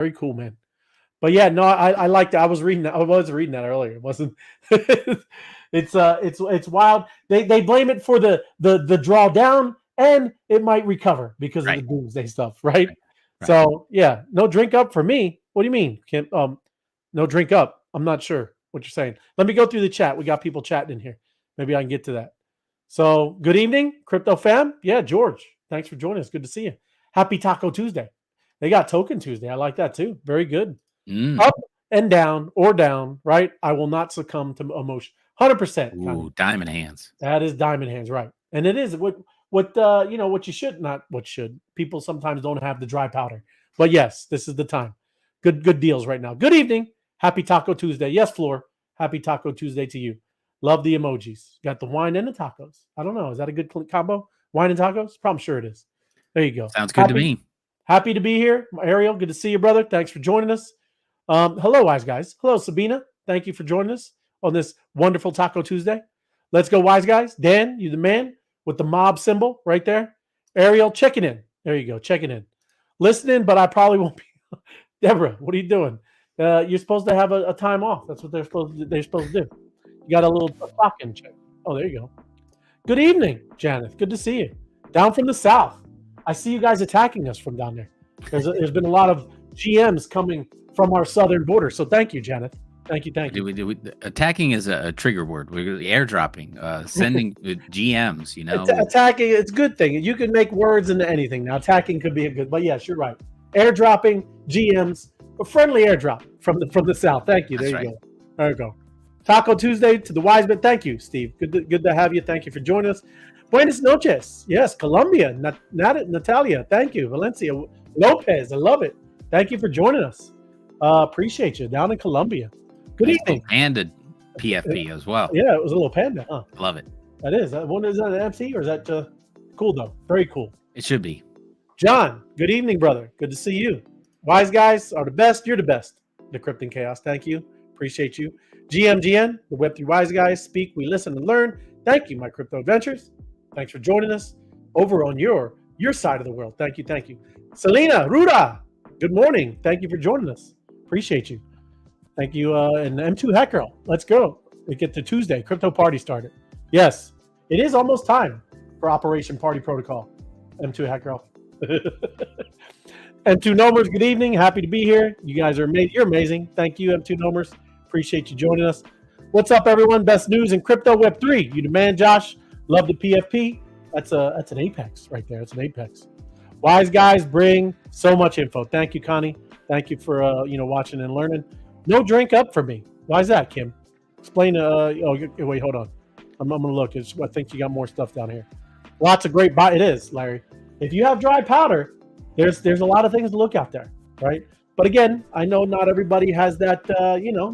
Very cool, man. But yeah, no, I liked it. I was reading that. I was reading that earlier. It wasn't. It's wild. They blame it for the drawdown, and it might recover because of the Right. doomsday stuff, right? Right. So yeah, no drink up for me. What do you mean? No drink up. I'm not sure what you're saying. Let me go through the chat. We got people chatting in here. Maybe I can get to that. So good evening, Crypto Fam. Yeah, George. Thanks for joining us. Good to see you. Happy Taco Tuesday. They got Token Tuesday. I like that too. Very good. Up and down or down, right? I will not succumb to emotion. 100%. Ooh, diamond hands. That is diamond hands, right? And it is what what you should not what should. People sometimes don't have the dry powder. But yes, this is the time. Good deals right now. Good evening. Happy Taco Tuesday. Yes, Floor. Happy Taco Tuesday to you. Love the emojis. Got the wine and the tacos. I don't know. Is that a good combo? Wine and tacos? Probably sure it is. There you go. Sounds good to me. Happy to be here. Ariel, good to see you, brother. Thanks for joining us. Hello, wise guys. Hello, Sabina. Thank you for joining us on this wonderful Taco Tuesday. Let's go, wise guys. Dan, you the man with the mob symbol right there. Ariel, checking in. There you go, checking in. Listening, but I probably won't be. Deborah, what are you doing? You're supposed to have a time off. That's what they're supposed to do. You got a little clock in check. Oh, there you go. Good evening, Janet. Good to see you. Down from the south. I see you guys attacking us from down there. There's been a lot of GMs coming from our southern border. So thank you, Janet. Thank you. Attacking is a trigger word. We're airdropping, sending GMs, Attacking, it's a good thing. You can make words into anything. Now, attacking could be a good, but yes, you're right. Airdropping, GMs, a friendly airdrop from the south. Thank you. There you go. There you go. Taco Tuesday to the wise men. Thank you, Steve. Good to have you. Thank you for joining us. Buenas noches. Yes, Colombia. Natalia. Thank you. Valencia. Lopez. I love it. Thank you for joining us. Appreciate you down in Colombia. Good evening. Panda PFP as well. Yeah, it was a little panda, huh? Love it. That is. Is that an MC or is that cool though? Very cool. It should be. John, good evening, brother. Good to see you. Wise guys are the best. You're the best. Decrypting Chaos. Thank you. Appreciate you. GMGN, the Web3 Wise Guys. Speak, we listen and learn. Thank you, my crypto adventures. Thanks for joining us over on your side of the world. Thank you. Selena, Ruda, good morning. Thank you for joining us. Appreciate you. Thank you. And M2 Hacker, let's go. We get to Tuesday. Crypto party started. Yes, it is almost time for Operation Party Protocol. M2 Hacker. M2 Nomers, good evening. Happy to be here. You guys are amazing. You're amazing. Thank you, M2 Nomers. Appreciate you joining us. What's up, everyone? Best news in crypto Web3. You the man, Josh. Love the PFP. That's an apex right there. It's an apex. Wise guys bring so much info. Thank you, Connie. Thank you for watching and learning. No drink up for me. Why is that, Kim? Explain. Wait, hold on. I'm gonna look. I think you got more stuff down here. Lots of great. It is, Larry. If you have dry powder, there's a lot of things to look out there, right? But again, I know not everybody has that.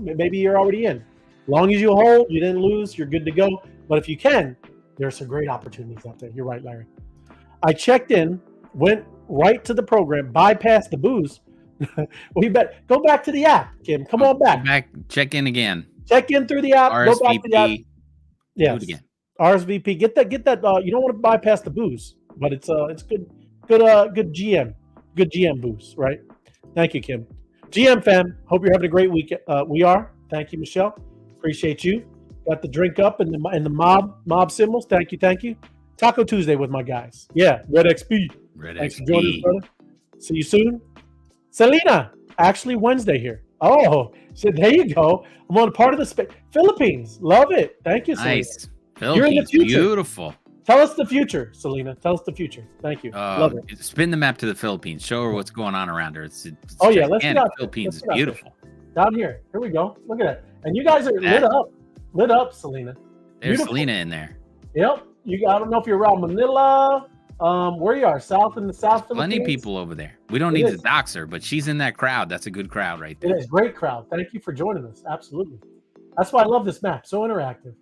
Maybe you're already in. Long as you hold, you didn't lose, you're good to go. But if you can, there's some great opportunities out there. You're right, Larry. I checked in, went right to the program, bypassed the booze. Go back to the app, Kim. Come on back. Check in again. Check in through the app. RSVP. Go back to the app. Yes. Do it again. RSVP. Get that. You don't want to bypass the booze, but it's good. Good GM booze, right? Thank you, Kim. GM fam. Hope you're having a great week. We are. Thank you, Michelle. Appreciate you. Got the drink up and the mob symbols. Thank you. Taco Tuesday with my guys. Yeah, Red XP. Thanks for joining us, brother. See you soon. Selena, actually Wednesday here. Oh, so there you go. I'm on a part of the Philippines. Love it. Thank you, Selena. Nice. Philippines, you're in the future. Beautiful. Tell us the future, Selena. Tell us the future. Thank you. Love it. Spin the map to the Philippines. Show her what's going on around her. Let's get out. Philippines is beautiful. Down here. Here we go. Look at that. And you guys are lit up, Selena. There's beautiful. Selena in there. Yep. I don't know if you're around Manila. Where you are, in the South Philippines. Plenty of people over there. We don't need to dox her, but she's in that crowd. That's a good crowd right there. It is great crowd. Thank you for joining us. Absolutely. That's why I love this map. So interactive.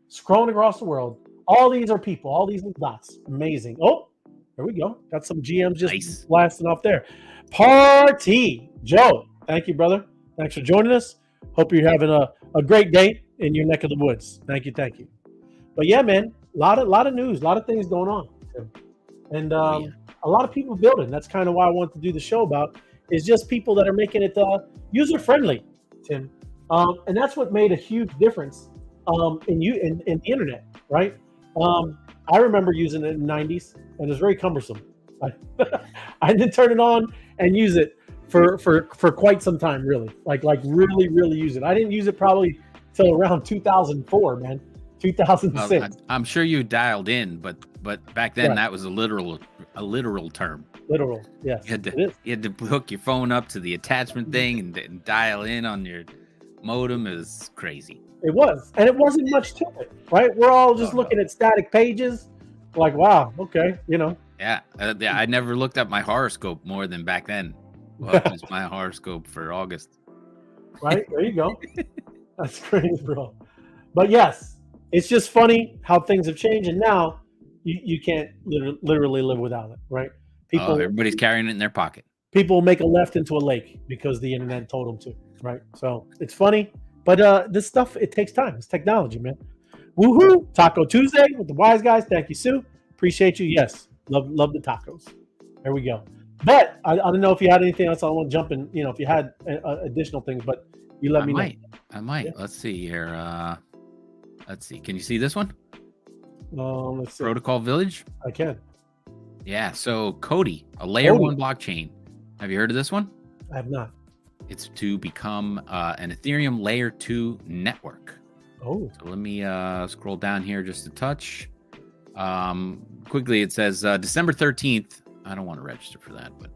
Scrolling across the world. All these are people. All these dots. Amazing. Oh, there we go. Got some GMs just blasting off there. Party. Joe, thank you, brother. Thanks for joining us. Hope you're having a great day in your neck of the woods. Thank you. But yeah, man, a lot of news, a lot of things going on. And a lot of people building. That's kind of why I wanted to do the show about It's just people that are making it user friendly, Tim, and that's what made a huge difference in the internet, right? I remember using it in the '90s, and it was very cumbersome. I didn't turn it on and use it for quite some time, really, like really use it. I didn't use it probably till around 2004, man, 2006. Well, I'm sure you dialed in, but back then Right. that was a literal term. Literal, yes. You had to hook your phone up to the attachment thing and dial in on your modem. It was crazy. It was, and it wasn't much to it, right? We're all just looking at static pages, like, wow, okay, Yeah, I never looked at my horoscope more than back then. What was my horoscope for August? Right, there you go. That's crazy, bro. But yes, it's just funny how things have changed, and now you can't literally live without it, right? Everybody's carrying it in their pocket. People make a left into a lake because the internet told them to, right? So it's funny, but this stuff, it takes time. It's technology, man. Woohoo! Taco Tuesday with the wise guys. Thank you, Sue. Appreciate you. Yes, love the tacos. There we go. But I don't know if you had anything else. I want to jump in. If you had additional things, but you let me know. I might. Yeah. Let's see here. Let's see. Can you see this one? Let's see. Protocol Village. I can. Yeah. So Cody, a layer 1 blockchain. Have you heard of this one? I have not. It's to become an Ethereum layer 2 network. Oh. So let me scroll down here just a touch. Quickly, it says December 13th. I don't want to register for that, but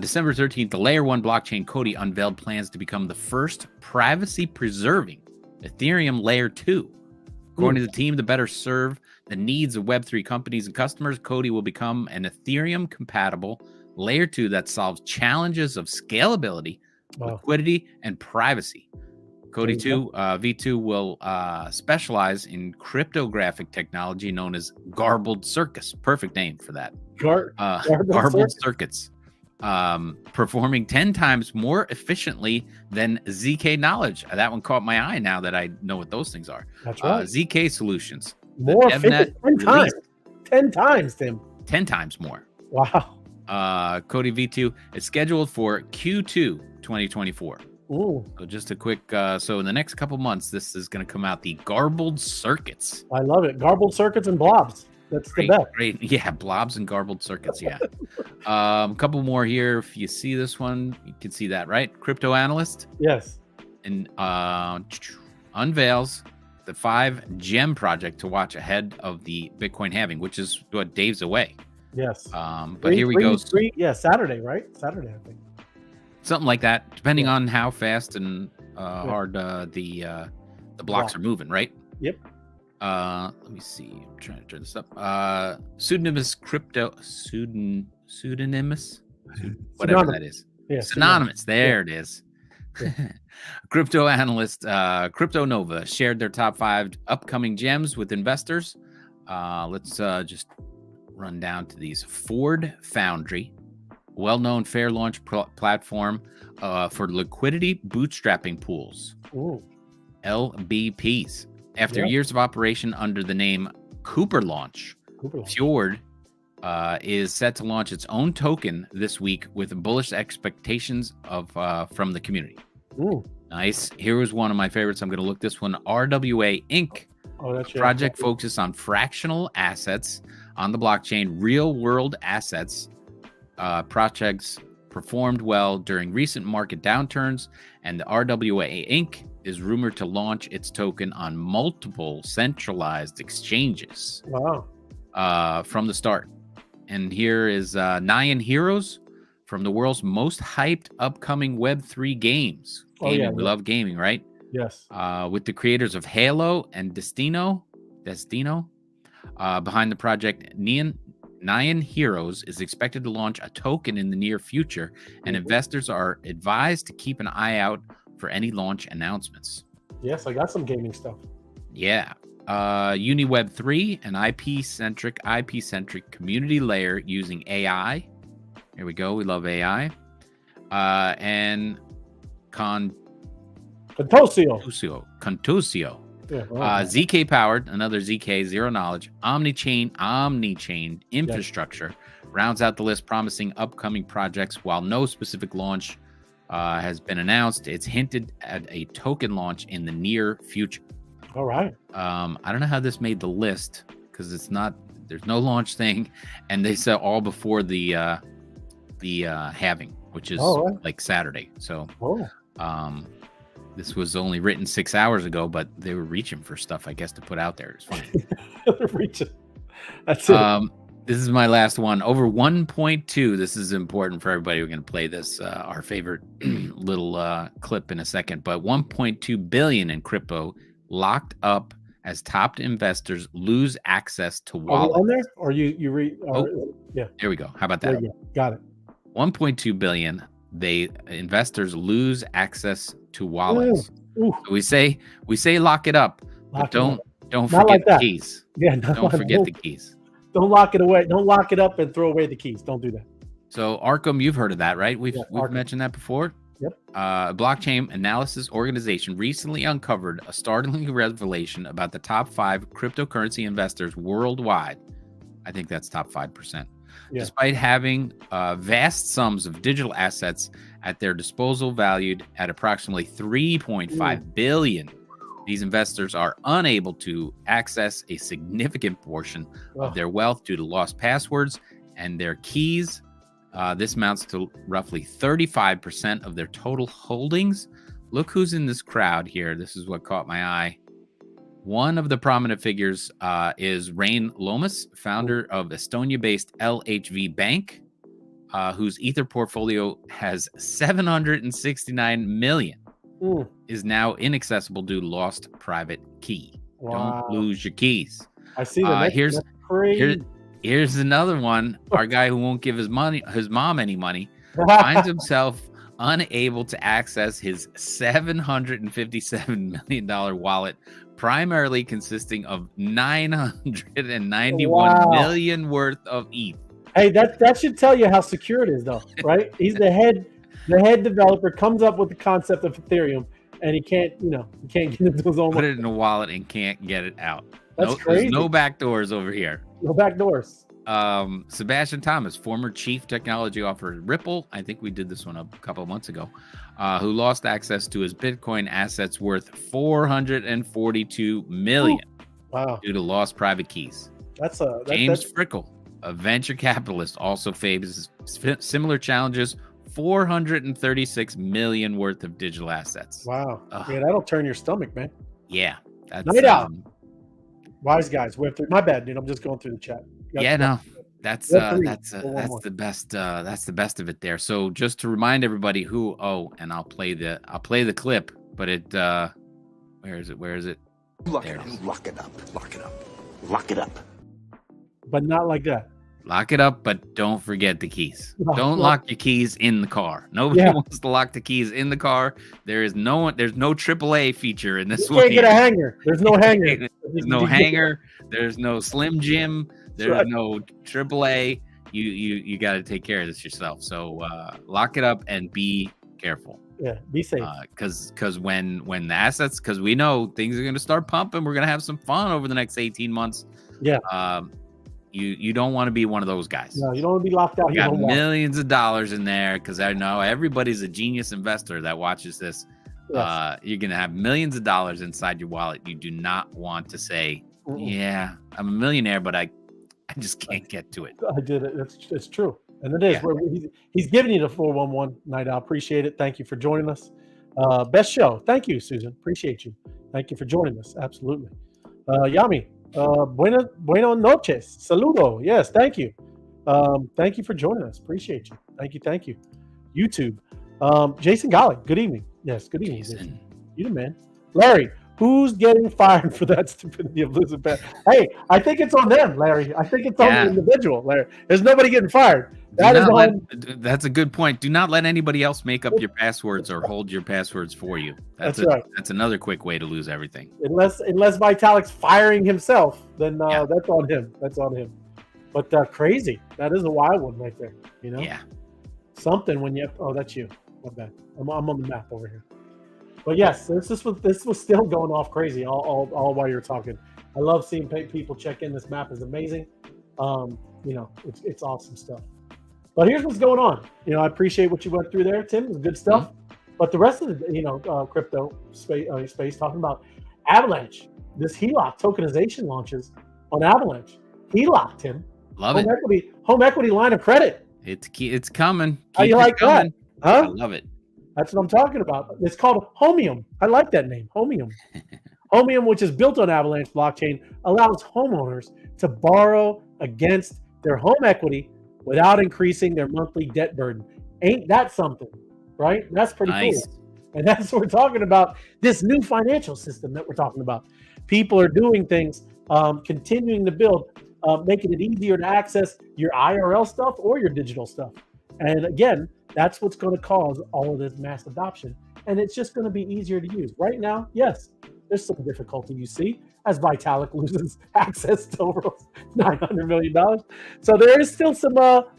December 13th, the layer 1 blockchain Cody unveiled plans to become the first privacy-preserving Ethereum layer 2. According to the team, to better serve the needs of Web3 companies and customers, Cody will become an Ethereum-compatible layer 2 that solves challenges of scalability, liquidity, and privacy. Cody V2 will specialize in cryptographic technology known as garbled circuits. Perfect name for that. Garbled circuits. Performing 10 times more efficiently than ZK Knowledge. That one caught my eye now that I know what those things are. That's right. ZK Solutions. More efficient. 10 times. 10 times, Tim. 10 times more. Wow. Cody V2 is scheduled for Q2 2024. Ooh. So just a quick, so in the next couple months, this is going to come out, the garbled circuits. I love it. Garbled circuits and blobs. That's the best. Great. Yeah, blobs and garbled circuits. Yeah. A couple more here. If you see this one, you can see that, right? Crypto analyst. Yes. And unveils the 5 gem project to watch ahead of the Bitcoin halving, which is what Dave's away. Yes. But here we go. Saturday, right? Saturday, I think. Something like that, depending on how fast and hard the blocks are moving, right? Yep. Let me see. I'm trying to turn this up. Pseudonymous crypto pseudonymous, whatever that is. Yeah, synonymous. There it is. Yeah. Crypto analyst Crypto Nova shared their top 5 upcoming gems with investors. Let's just run down to these. Ford Foundry, well-known fair launch platform for liquidity bootstrapping pools. Ooh. LBPs. After years of operation under the name Cooper Launch, Fjord is set to launch its own token this week with bullish expectations of from the community. Ooh. Nice. Here was one of my favorites. I'm going to look this one. RWA Inc. That's project focuses on fractional assets on the blockchain, real-world assets. Projects performed well during recent market downturns, and the RWA Inc. is rumored to launch its token on multiple centralized exchanges. Wow. From the start. And here is Nyan Heroes from the world's most hyped upcoming Web3 games. Gaming, we love gaming, right? Yes. With the creators of Halo and Destino behind the project. Nyan Heroes is expected to launch a token in the near future, and investors are advised to keep an eye out for any launch announcements. Yes, I got some gaming stuff. Yeah. UniWeb 3, an IP-centric community layer using AI. Here we go. We love AI. And Contusio. Yeah, right. ZK powered, another ZK, zero knowledge, omni-chain infrastructure rounds out the list, promising upcoming projects. While no specific launch has been announced, it's hinted at a token launch in the near future. All right. I don't know how this made the list because there's no launch thing, and they said all before the halving, which is like Saturday. So this was only written 6 hours ago, but they were reaching for stuff, I guess, to put out there. It's funny. They're reaching. That's it. This is my last one. Over 1.2. This is important for everybody. We're going to play this, our favorite little clip in a second. But 1.2 billion in crypto locked up as top investors lose access to wallets. Are we on there? Or you read? Yeah. There we go. How about that? Got it. 1.2 billion. Investors lose access to wallets. So we say lock it up, but don't forget the keys. Yeah, don't forget the keys. Don't lock it away. Don't lock it up and throw away the keys. Don't do that. So Arkham, you've heard of that, right? We've mentioned that before. Yep. A blockchain analysis organization recently uncovered a startling revelation about the top 5 cryptocurrency investors worldwide. I think that's top 5%. Yeah. Despite having vast sums of digital assets at their disposal, valued at approximately 3.5 billion, these investors are unable to access a significant portion of their wealth due to lost passwords and their keys. This amounts to roughly 35% of their total holdings. Look who's in this crowd here. This is what caught my eye. One of the prominent figures is Rain Lomas, founder of Estonia-based LHV Bank, whose Ether portfolio has 769 million, is now inaccessible due to lost private key. Wow. Don't lose your keys. I see that. Here's another one. Our guy who won't give his mom any money, finds himself unable to access his $757 million wallet, primarily consisting of 991 million worth of ETH. Hey, that should tell you how secure it is, though, right? He's the head developer, comes up with the concept of Ethereum, and he can't get into his own. Put it in a wallet and can't get it out. That's crazy. There's no back doors over here. No back doors. Sebastian Thomas, former chief technology officer at Ripple, I think we did this one a couple of months ago, who lost access to his Bitcoin assets worth 442 million due to lost private keys. James Frickle, a venture capitalist, also faces similar challenges. 436 million worth of digital assets. Wow. Yeah, that'll turn your stomach, man. Yeah. That's Night out. Wise guys. My bad, dude. I'm just going through the chat. That's the best. That's the best of it there. So just to remind everybody and I'll play the clip, but where is it? Lock it up. But not like that. Lock it up, but don't forget the keys. Don't lock your keys in the car. Nobody wants to lock the keys in the car. There's no AAA feature in this one. You can't get a hanger. There's no hanger. There's no hanger. There's no Slim Jim. There's no AAA. You got to take care of this yourself. So lock it up and be careful. Yeah, be safe. Because when the assets, because we know things are going to start pumping. We're going to have some fun over the next 18 months. Yeah. You don't want to be one of those guys. No, you don't want to be locked out. You got millions of dollars in there, because I know everybody's a genius investor that watches this. Yes. You're going to have millions of dollars inside your wallet. You do not want to say, yeah, I'm a millionaire, but I just can't get to it. I did it. It's true. And it is. Yeah. He's giving you the 411 night. I appreciate it. Thank you for joining us. Best show. Thank you, Susan. Appreciate you. Thank you for joining us. Absolutely. Yami. Buenas noches. Saludo. Yes, thank you. Thank you for joining us. Appreciate you. Thank you. YouTube. Jason Golly. Good evening. Yes, good evening. Jason. You the man. Larry, who's getting fired for that stupidity of losing bet? Hey, I think it's on them, Larry. I think it's on the individual, Larry. There's nobody getting fired. That's a good point. Do not let anybody else make up your passwords or hold your passwords for you. That's right. That's another quick way to lose everything. Unless Vitalik's firing himself, then that's on him. That's on him. But crazy. That is a wild one right there. You know? Yeah. Something when you. Oh, that's you. My bad. I'm on the map over here. But yes, this was still going off crazy all while you're talking. I love seeing people check in. This map is amazing. It's awesome stuff. But here's what's going on. I appreciate what you went through there, Tim. It was good stuff. Mm-hmm. But the rest of the crypto space talking about Avalanche. This HELOC tokenization launches on Avalanche. HELOC, Tim. Love it. Home equity line of credit. It's coming. How you like coming. That? Huh? I love it. That's what I'm talking about. It's called Homium. I like that name, Homium. Homium, which is built on Avalanche blockchain, allows homeowners to borrow against their home equity without increasing their monthly debt burden. Ain't that something, right? That's pretty nice. Cool. And that's what we're talking about, this new financial system that we're talking about. People are doing things, continuing to build, making it easier to access your IRL stuff or your digital stuff. And again, that's what's going to cause all of this mass adoption. And it's just going to be easier to use. Right now, yes, there's some difficulty you see as Vitalik loses access to over $900 million. So there is still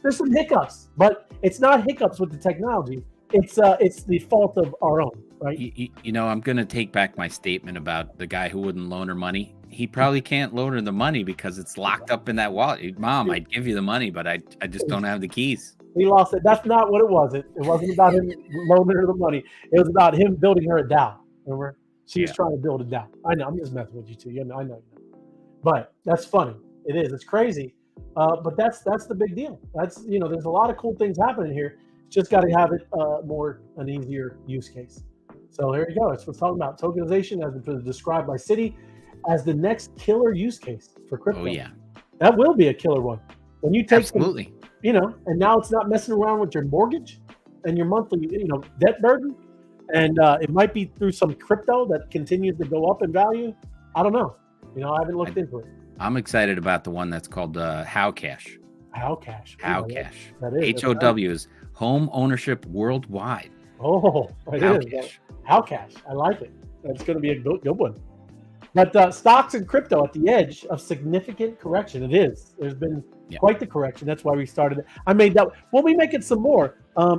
there's some hiccups, but it's not hiccups with the technology. It's the fault of our own, right? I'm going to take back my statement about the guy who wouldn't loan her money. He probably can't loan her the money because it's locked up in that wallet. Mom, I'd give you the money, but I just don't have the keys. He lost it. That's not what it was. It wasn't about him loaning her the money. It was about him building her a DAO. Remember? She was trying to build a DAO. I know. I'm just messing with you too. I know. But that's funny. It is. It's crazy. But that's the big deal. That's there's a lot of cool things happening here. Just got to have it an easier use case. So here you go. It's what's talking about tokenization as described by Citi as the next killer use case for crypto. Oh yeah, that will be a killer one. When you take absolutely. And now it's not messing around with your mortgage and your monthly, debt burden. And it might be through some crypto that continues to go up in value. I don't know. I haven't looked into it. I'm excited about the one that's called Howcash. Howcash. Howcash. That is. HOW is home ownership worldwide. Oh, it Howcash. Is. Howcash. I like it. That's going to be a good one. But stocks and crypto at the edge of significant correction. It is. There's been quite the correction. That's why we started it. I made that. We'll be making some more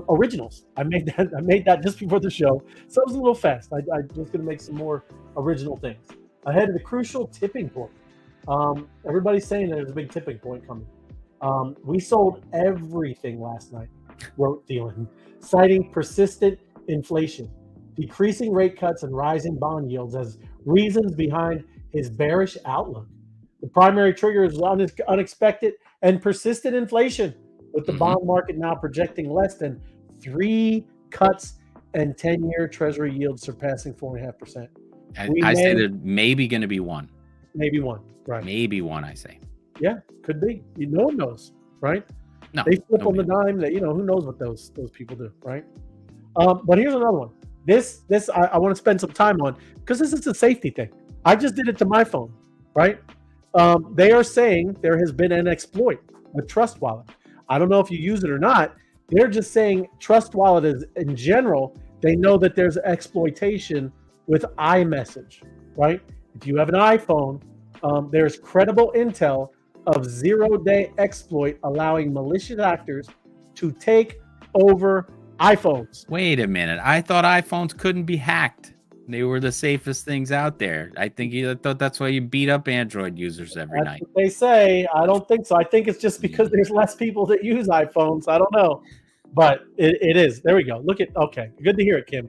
originals. I made that just before the show. So it was a little fast. I'm just going to make some more original things ahead of the crucial tipping point. Everybody's saying there's a big tipping point coming. We sold everything last night, wrote Thielen, citing persistent inflation, decreasing rate cuts, and rising bond yields as reasons behind his bearish outlook. The primary trigger is unexpected and persistent inflation, with the bond market now projecting less than 3 cuts and 10-year Treasury yields surpassing 4.5%. I say there's maybe going to be one. Maybe one, right? Maybe one, I say. Yeah, could be. No one knows, right? No, they flip on the dime. That who knows what those people do, right? But here's another one. This I want to spend some time on because this is a safety thing. I just did it to my phone, right? They are saying there has been an exploit with Trust Wallet. I don't know if you use it or not. They're just saying Trust Wallet is in general. They know that there's exploitation with iMessage, right? If you have an iPhone, there's credible intel of zero-day exploit allowing malicious actors to take over iPhones. Wait a minute. I thought iPhones couldn't be hacked. They were the safest things out there. I thought that's why you beat up Android users every night. What they say. I don't think so. I think it's just because there's less people that use iPhones. I don't know. But it is. There we go. Okay. Good to hear it, Kim.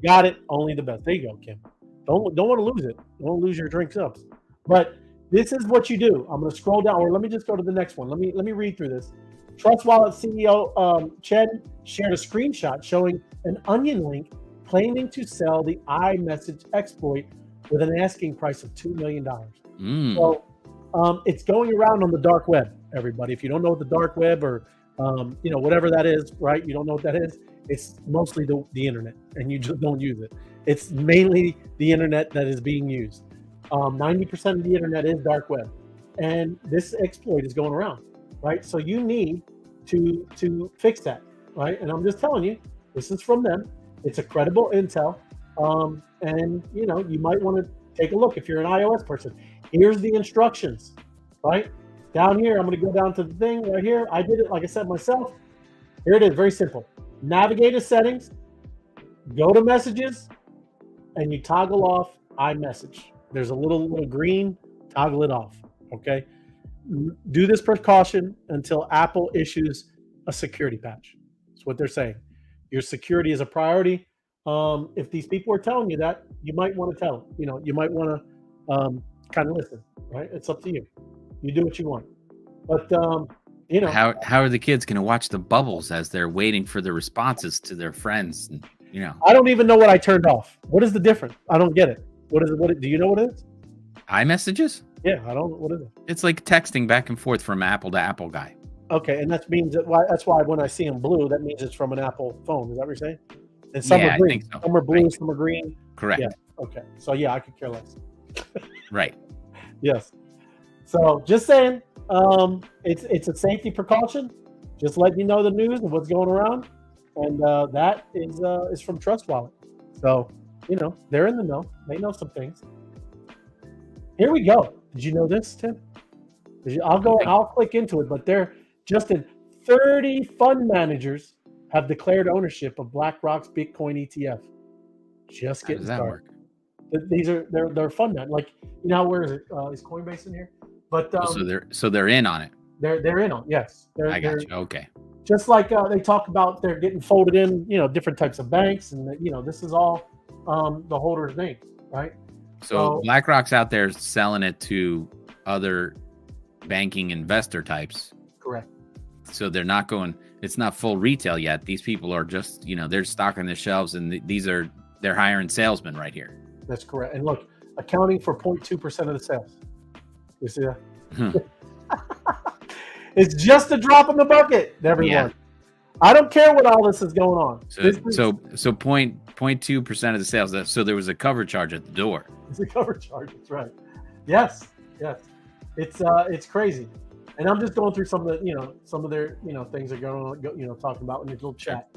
Got it. Only the best. There you go, Kim. Don't want to lose it. Don't want to lose your drink subs. But this is what you do. I'm going to scroll down, or let me just go to the next one. Let me read through this. Trust Wallet CEO Chen shared a screenshot showing an onion link claiming to sell the iMessage exploit with an asking price of $2 million. So it's going around on the dark web, everybody. If you don't know what the dark web or whatever that is, right? You don't know what that is. It's mostly the internet, and you just don't use it. It's mainly the internet that is being used. 90% of the internet is dark web, and this exploit is going around, right? So you need to fix that, right? And I'm just telling you, this is from them. It's a credible intel, and you might want to take a look if you're an iOS person. Here's the instructions, right? Down here, I'm going to go down to the thing right here. I did it, like I said myself. Here it is, very simple. Navigate to settings, go to messages, and you toggle off iMessage. There's a little green, toggle it off, okay? Do this precaution until Apple issues a security patch. That's what they're saying. Your security is a priority. If these people are telling you that, you might want to tell them. You know, you might want to kind of listen, right? It's up to you. You do what you want. But, you know. How are the kids going to watch the bubbles as they're waiting for the responses to their friends? And, you know, I don't even know what I turned off. What is the difference? I don't get it. What is it? Do you know what it is? iMessages? Yeah, I don't know. What is it? It's like texting back and forth from Apple to Apple guy. Okay, and that means that's why when I see them blue, that means it's from an Apple phone. Is that what you're saying? And some are green. So. Some are blue, right. Some are green. Correct. Yeah. Okay. So yeah, I could care less. Right. Yes. So just saying, it's a safety precaution. Just letting you know the news and what's going around, and that is from Trust Wallet. So you know they're in the know. They know some things. Here we go. Did you know this, Tim? I'll click into it, but they're just in 30 fund managers have declared ownership of BlackRock's Bitcoin ETF. Just getting started. These are they're fund man. Like, you know, where is it? Is Coinbase in here? But so they're in on it. They're in on it. Yes. I got you. Okay. Just like they talk about, they're getting folded in, you know, different types of banks, and you know, this is all the holder's name, right? So BlackRock's out there selling it to other banking investor types. Correct. So they're not going, it's not full retail yet. These people are just, you know, they're stocking the shelves, and they're hiring salesmen right here. That's correct. And look, accounting for 0.2% of the sales. You see that? It's just a drop in the bucket, everyone. Yeah. I don't care what all this is going on. So 0.2% of the sales. So there was a cover charge at the door. It's a cover charge. That's right. Yes. It's crazy. And I'm just going through some of their things they're going talking about in the little chat.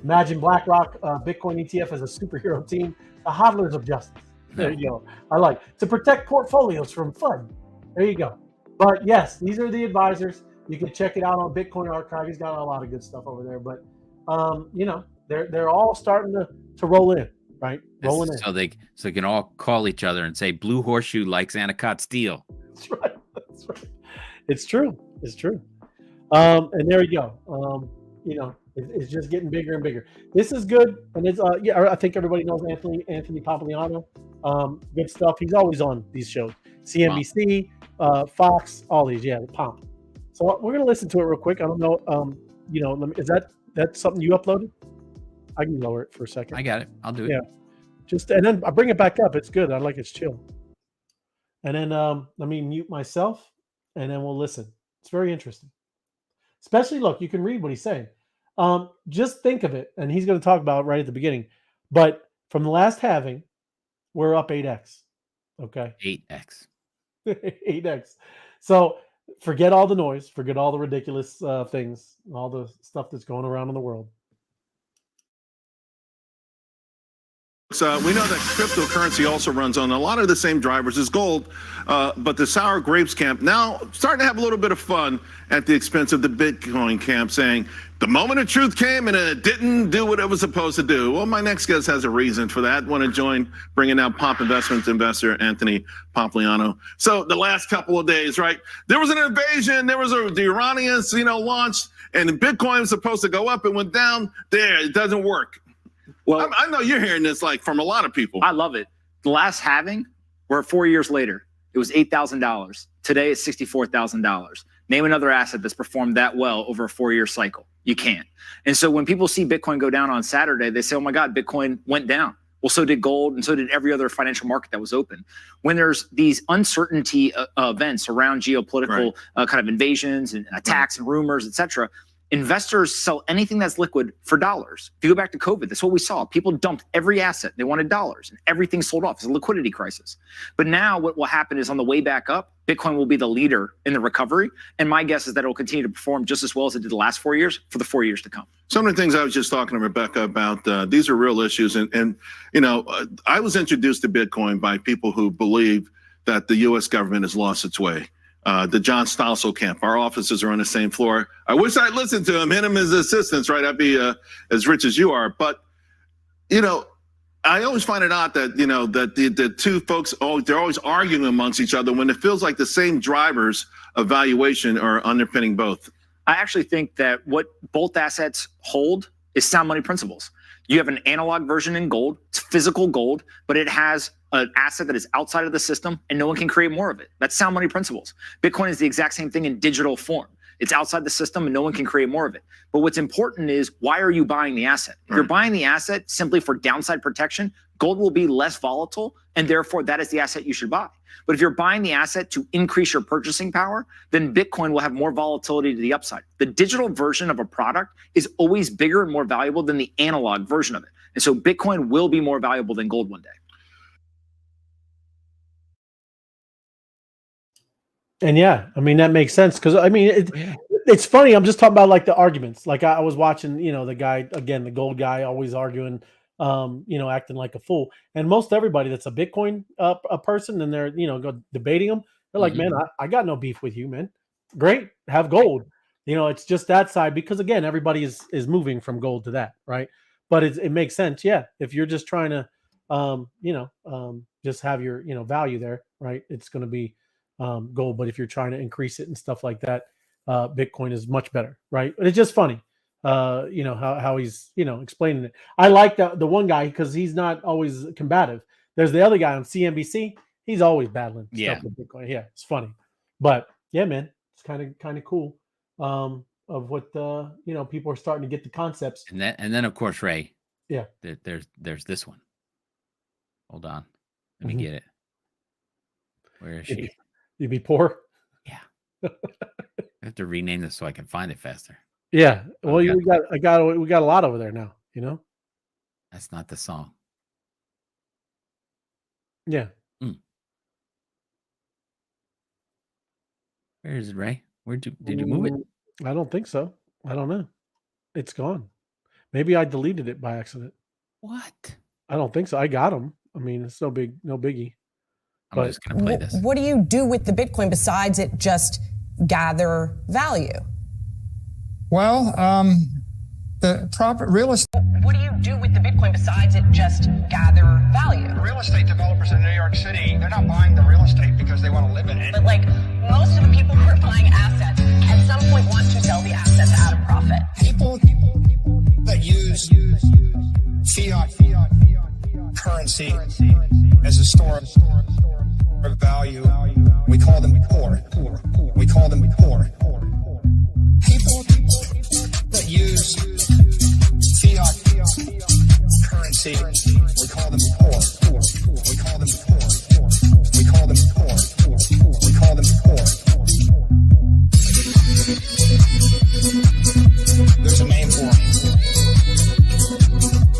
Imagine BlackRock Bitcoin ETF as a superhero team, the hodlers of justice. There you go. I like to protect portfolios from FUD. There you go. But yes, these are the advisors. You can check it out on Bitcoin Archive. He's got a lot of good stuff over there. But they're all starting to roll in, right? Rolling in. So they can all call each other and say Blue Horseshoe likes Anacott Steel. That's right. It's true. And there you go. It's just getting bigger and bigger. This is good, and it's I think everybody knows Anthony Pompliano. Good stuff. He's always on these shows. CNBC, Fox, all these. Yeah, Pomp. So we're gonna listen to it real quick. I don't know. Is that something you uploaded? I can lower it for a second. I got it. I'll do it. Yeah. And then I bring it back up. It's good. I like it's chill. And then let me mute myself, and then we'll listen. It's very interesting. Especially, look, you can read what he's saying. Just think of it, and he's going to talk about it right at the beginning. But from the last halving, we're up 8x. Okay? 8x. 8x. So forget all the noise. Forget all the ridiculous things, all the stuff that's going around in the world. We know that cryptocurrency also runs on a lot of the same drivers as gold, but the sour grapes camp now starting to have a little bit of fun at the expense of the Bitcoin camp, saying the moment of truth came and it didn't do what it was supposed to do. Well, my next guest has a reason for that. Want to join bringing out Pomp Investments investor Anthony Pompliano. So the last couple of days, right, there was an invasion. There was the Iranians, launched, and Bitcoin was supposed to go up. It went down. There, it doesn't work. Well, I know you're hearing this from a lot of people. I love it. The last halving, we're 4 years later. It was $8,000. Today it's $64,000. Name another asset that's performed that well over a 4-year cycle. You can't. And so when people see Bitcoin go down on Saturday, they say, oh my God, Bitcoin went down. Well, so did gold, and so did every other financial market that was open. When there's these uncertainty events around geopolitical kind of invasions and attacks and rumors, et cetera, investors sell anything that's liquid for dollars. If you go back to COVID, that's what we saw. People dumped every asset. They wanted dollars, and everything sold off. It's a liquidity crisis. But now what will happen is on the way back up, Bitcoin will be the leader in the recovery. And my guess is that it will continue to perform just as well as it did the last 4 years for the 4 years to come. Some of the things I was just talking to Rebecca about, these are real issues. And I was introduced to Bitcoin by people who believe that the U.S. government has lost its way. The John Stossel camp. Our offices are on the same floor. I wish I'd listened to him, him as assistants, right? I'd be as rich as you are. But, I always find it odd that that the two folks they're always arguing amongst each other when it feels like the same drivers of valuation are underpinning both. I actually think that what both assets hold is sound money principles. You have an analog version in gold, it's physical gold, but it has an asset that is outside of the system and no one can create more of it. That's sound money principles. Bitcoin is the exact same thing in digital form. It's outside the system and no one can create more of it. But what's important is, why are you buying the asset? If you're buying the asset simply for downside protection, gold will be less volatile, and therefore that is the asset you should buy. But if you're buying the asset to increase your purchasing power, then Bitcoin will have more volatility to the upside. The digital version of a product is always bigger and more valuable than the analog version of it. And so Bitcoin will be more valuable than gold one day. And yeah, I mean, that makes sense, because I mean, it's funny. I'm just talking about like the arguments. Like I was watching, the guy, again, the gold guy, always arguing, acting like a fool. And most everybody that's a Bitcoin a person, and they're go debating them, they're like, man, I got no beef with you, man. Great, have gold. It's just that side, because again, everybody is moving from gold to that, right? But it makes sense, yeah. If you're just trying to, just have your value there, right? It's going to be gold. But if you're trying to increase it and stuff like that, Bitcoin is much better, right? But it's just funny, how he's explaining it. I like the one guy because he's not always combative. There's the other guy on CNBC. He's always battling stuff with Bitcoin. Yeah, it's funny, but yeah, man, it's kind of cool. Of what people are starting to get the concepts. And then of course, Ray. Yeah. There's this one. Hold on, let me get it. Where is she? You be poor. Yeah. I have to rename this so I can find it faster. Yeah. Well, we got a lot over there now. That's not the song. Yeah. Where is it, Ray? Did you move it? I don't think so. I don't know. It's gone. Maybe I deleted it by accident. What? I don't think so. I got them. I mean, it's no biggie. I'm just gonna play this. What do you do with the Bitcoin besides it just gather value? Well, the proper real estate. What do you do with the Bitcoin besides it just gather value? Real estate developers in New York City, they're not buying the real estate because they want to live in it. But like most of the people who are buying assets at some point want to sell the assets at a profit. People that use fiat currency as a store of value, we call them poor. We call them poor. People that use fiat currency, we call them poor. We call them poor. We call them poor. We call them poor. There's a name for them.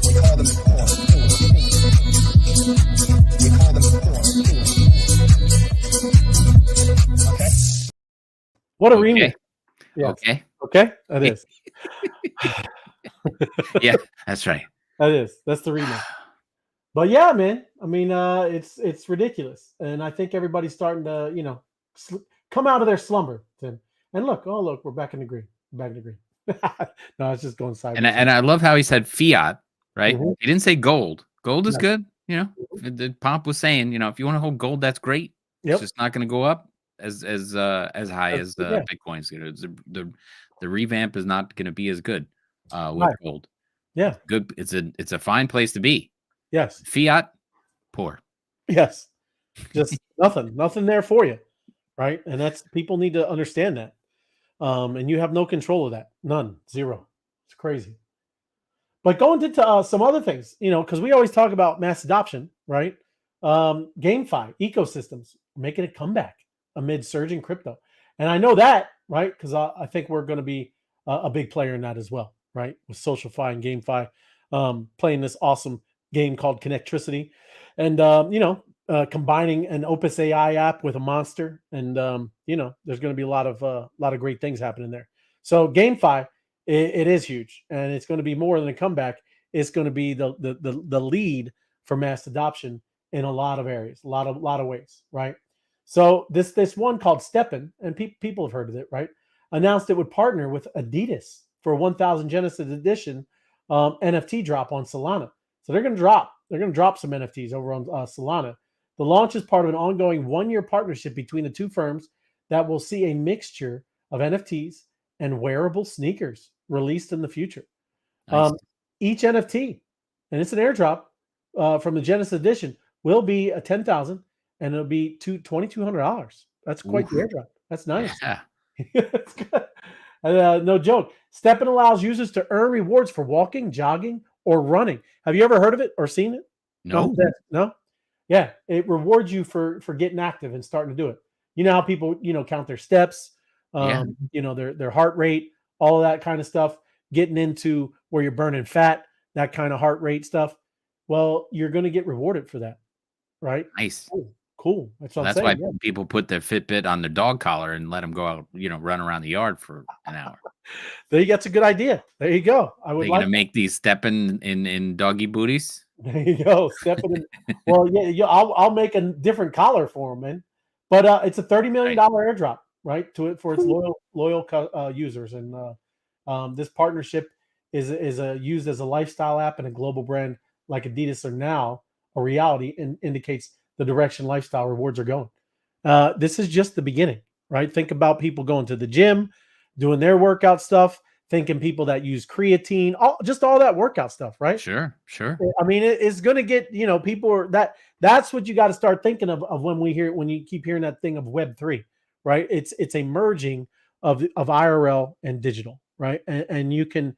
We call them poor. We call them poor. Okay? What a remix. Yes. Okay? That is. Yeah, that's right. That is. That's the remix. But yeah, man. I mean, it's ridiculous. And I think everybody's starting to, come out of their slumber, Tim. And look, we're back in the green. No, it's just going sideways. And I love how he said fiat, right? Mm-hmm. He didn't say gold. Gold is good. The Pomp was saying, if you want to hold gold, that's great. Yep. It's just not going to go up as high as Bitcoin's. The revamp is not going to be as good with gold. Yeah, good. It's a fine place to be. Yes. Fiat, poor. Yes, just nothing there for you, right? And that's, people need to understand that. And you have no control of that. None. Zero. It's crazy. But going into some other things, because we always talk about mass adoption, right? GameFi ecosystems making a comeback amid surging crypto. And I know that, right? Because I think we're going to be a big player in that as well, right? With SocialFi and GameFi, playing this awesome game called Connectricity. And, combining an Opus AI app with a monster. And, there's going to be a lot of great things happening there. So GameFi, it is huge. And it's going to be more than a comeback. It's going to be the lead for mass adoption in a lot of areas, a lot of ways, right? So this one called Steppen, and people have heard of it, right? Announced it would partner with Adidas for a 1,000 Genesis edition NFT drop on Solana. So they're going to drop They're going to drop some NFTs over on Solana. The launch is part of an ongoing one-year partnership between the two firms that will see a mixture of NFTs and wearable sneakers released in the future. Nice. Each NFT, and it's an airdrop from the Genesis edition, will be a 10,000, and it'll be $2,200. That's quite the airdrop. That's nice. Yeah. It's good. No joke. STEPN allows users to earn rewards for walking, jogging, or running. Have you ever heard of it or seen it? No. No. Yeah, it rewards you for getting active and starting to do it. You know how people count their steps, their heart rate, all of that kind of stuff. Getting into where you're burning fat, that kind of heart rate stuff. Well, you're going to get rewarded for that, right? Nice. Cool. That's what I'm That's saying. why people put their Fitbit on their dog collar and let them go out, run around the yard for an hour. That's a good idea. There you go. I would They're gonna make these stepping in doggy booties. There you go. Stepping in. Well, yeah, I'll make a different collar for them, man. But it's a $30 million airdrop, right? For its loyal users, and this partnership is used as a lifestyle app and a global brand like Adidas are now a reality, and indicates the direction lifestyle rewards are going. This is just the beginning, right? Think about people going to the gym, doing their workout stuff, thinking people that use creatine, all that workout stuff, right? Sure. I mean, it's going to get, people are that's what you got to start thinking of when you keep hearing that thing of Web3, right? It's a merging of IRL and digital, right? And you can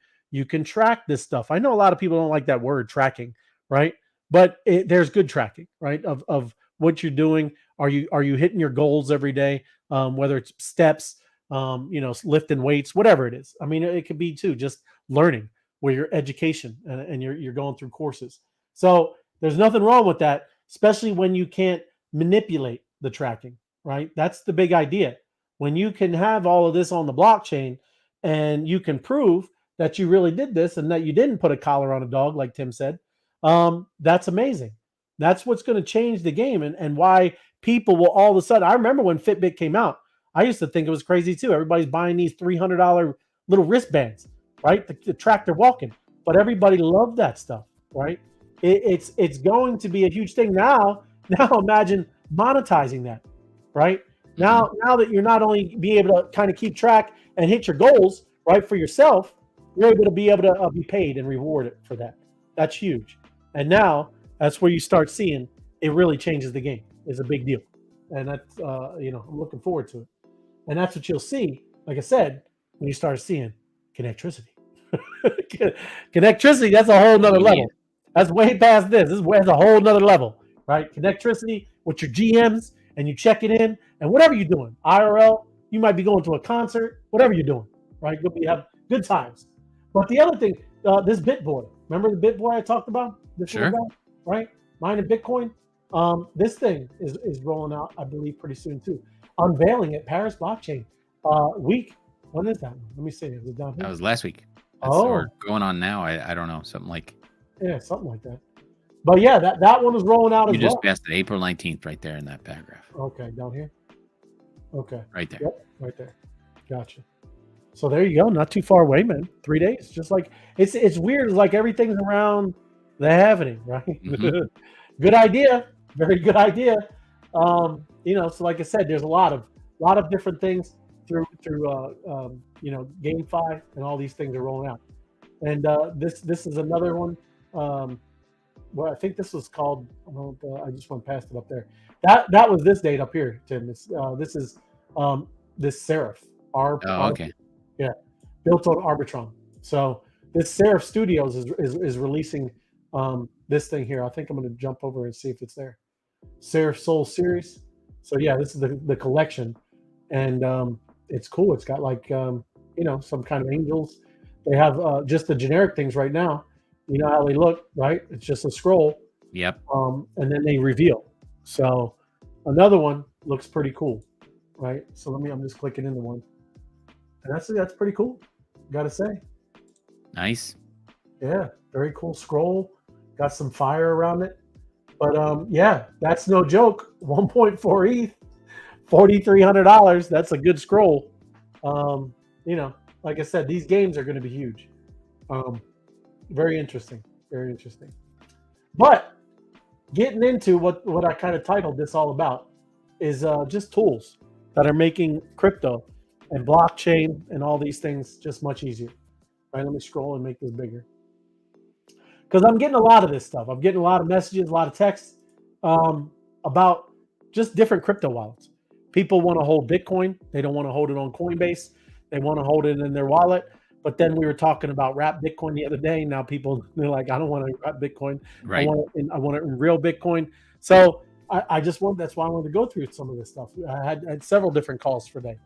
track this stuff. I know a lot of people don't like that word tracking, right? But there's good tracking, right? Of what you're doing. Are you hitting your goals every day? Whether it's steps, lifting weights, whatever it is. I mean, it could be too just learning where your education and you're going through courses. So there's nothing wrong with that, especially when you can't manipulate the tracking, right? That's the big idea. When you can have all of this on the blockchain and you can prove that you really did this and that you didn't put a collar on a dog, like Tim said, that's amazing. That's what's going to change the game, and why people will all of a sudden. I remember when Fitbit came out, I used to think it was crazy too. Everybody's buying these $300 little wristbands, right, to track their walking. But everybody loved that stuff, right? It's going to be a huge thing now. Now imagine monetizing that, right? Now that you're not only be able to kind of keep track and hit your goals, right, for yourself, you're able to be paid and rewarded for that. That's huge. And now that's where you start seeing it really changes the game. It's a big deal. And that's, I'm looking forward to it. And that's what you'll see, like I said, when you start seeing connectricity. Connectricity, that's a whole nother level. That's way past this. This is a whole nother level, right? Connectricity with your GMs, and you check it in, and whatever you're doing, IRL, you might be going to a concert, whatever you're doing, right? You have good times. But the other thing, this BitBoy, remember the BitBoy I talked about? Sure. Guy, right? Mining Bitcoin. This thing is rolling out, I believe, pretty soon too. Unveiling at Paris Blockchain Week. When is that one? Let me see. Is it down here? That was last week. That's or going on now. I don't know. Something like that. But yeah, that one is rolling out as well. You just passed it, April 19th, right there in that paragraph. Okay, down here. Okay. Right there. Yep, right there. Gotcha. So there you go. Not too far away, man. 3 days. Just like it's weird. It's like everything's around the happening, right? Mm-hmm. Good idea. Very good idea. So like I said, there's a lot of different things through GameFi, and all these things are rolling out. And this is another one. I think this was called. I just went past it up there. That was this date up here, Tim. This is this Seraph. Okay. Yeah, built on Arbitron. So this Seraph Studios is releasing this thing here. I think I'm going to jump over and see if it's there. Seraph Soul Series. So yeah, this is the collection, and it's cool. It's got like some kind of angels. They have just the generic things right now. You know how they look, right? It's just a scroll. Yep. And then they reveal. So another one looks pretty cool, right? So I'm just clicking into one, and that's pretty cool. Gotta say. Nice. Yeah, very cool scroll. Got some fire around it. But yeah, that's no joke. 1.4 ETH, $4,300. That's a good scroll. Like I said, these games are going to be huge. Very interesting. Very interesting. But getting into what I kind of titled this all about is just tools that are making crypto and blockchain and all these things just much easier. All right, let me scroll and make this bigger. Because I'm getting a lot of this stuff. I'm getting a lot of messages, a lot of texts about just different crypto wallets. People want to hold Bitcoin. They don't want to hold it on Coinbase. They want to hold it in their wallet. But then we were talking about wrap Bitcoin the other day. Now they're like, I don't want to wrap Bitcoin. Right. I want it in real Bitcoin. So I just want, that's why I wanted to go through some of this stuff. I had several different calls today,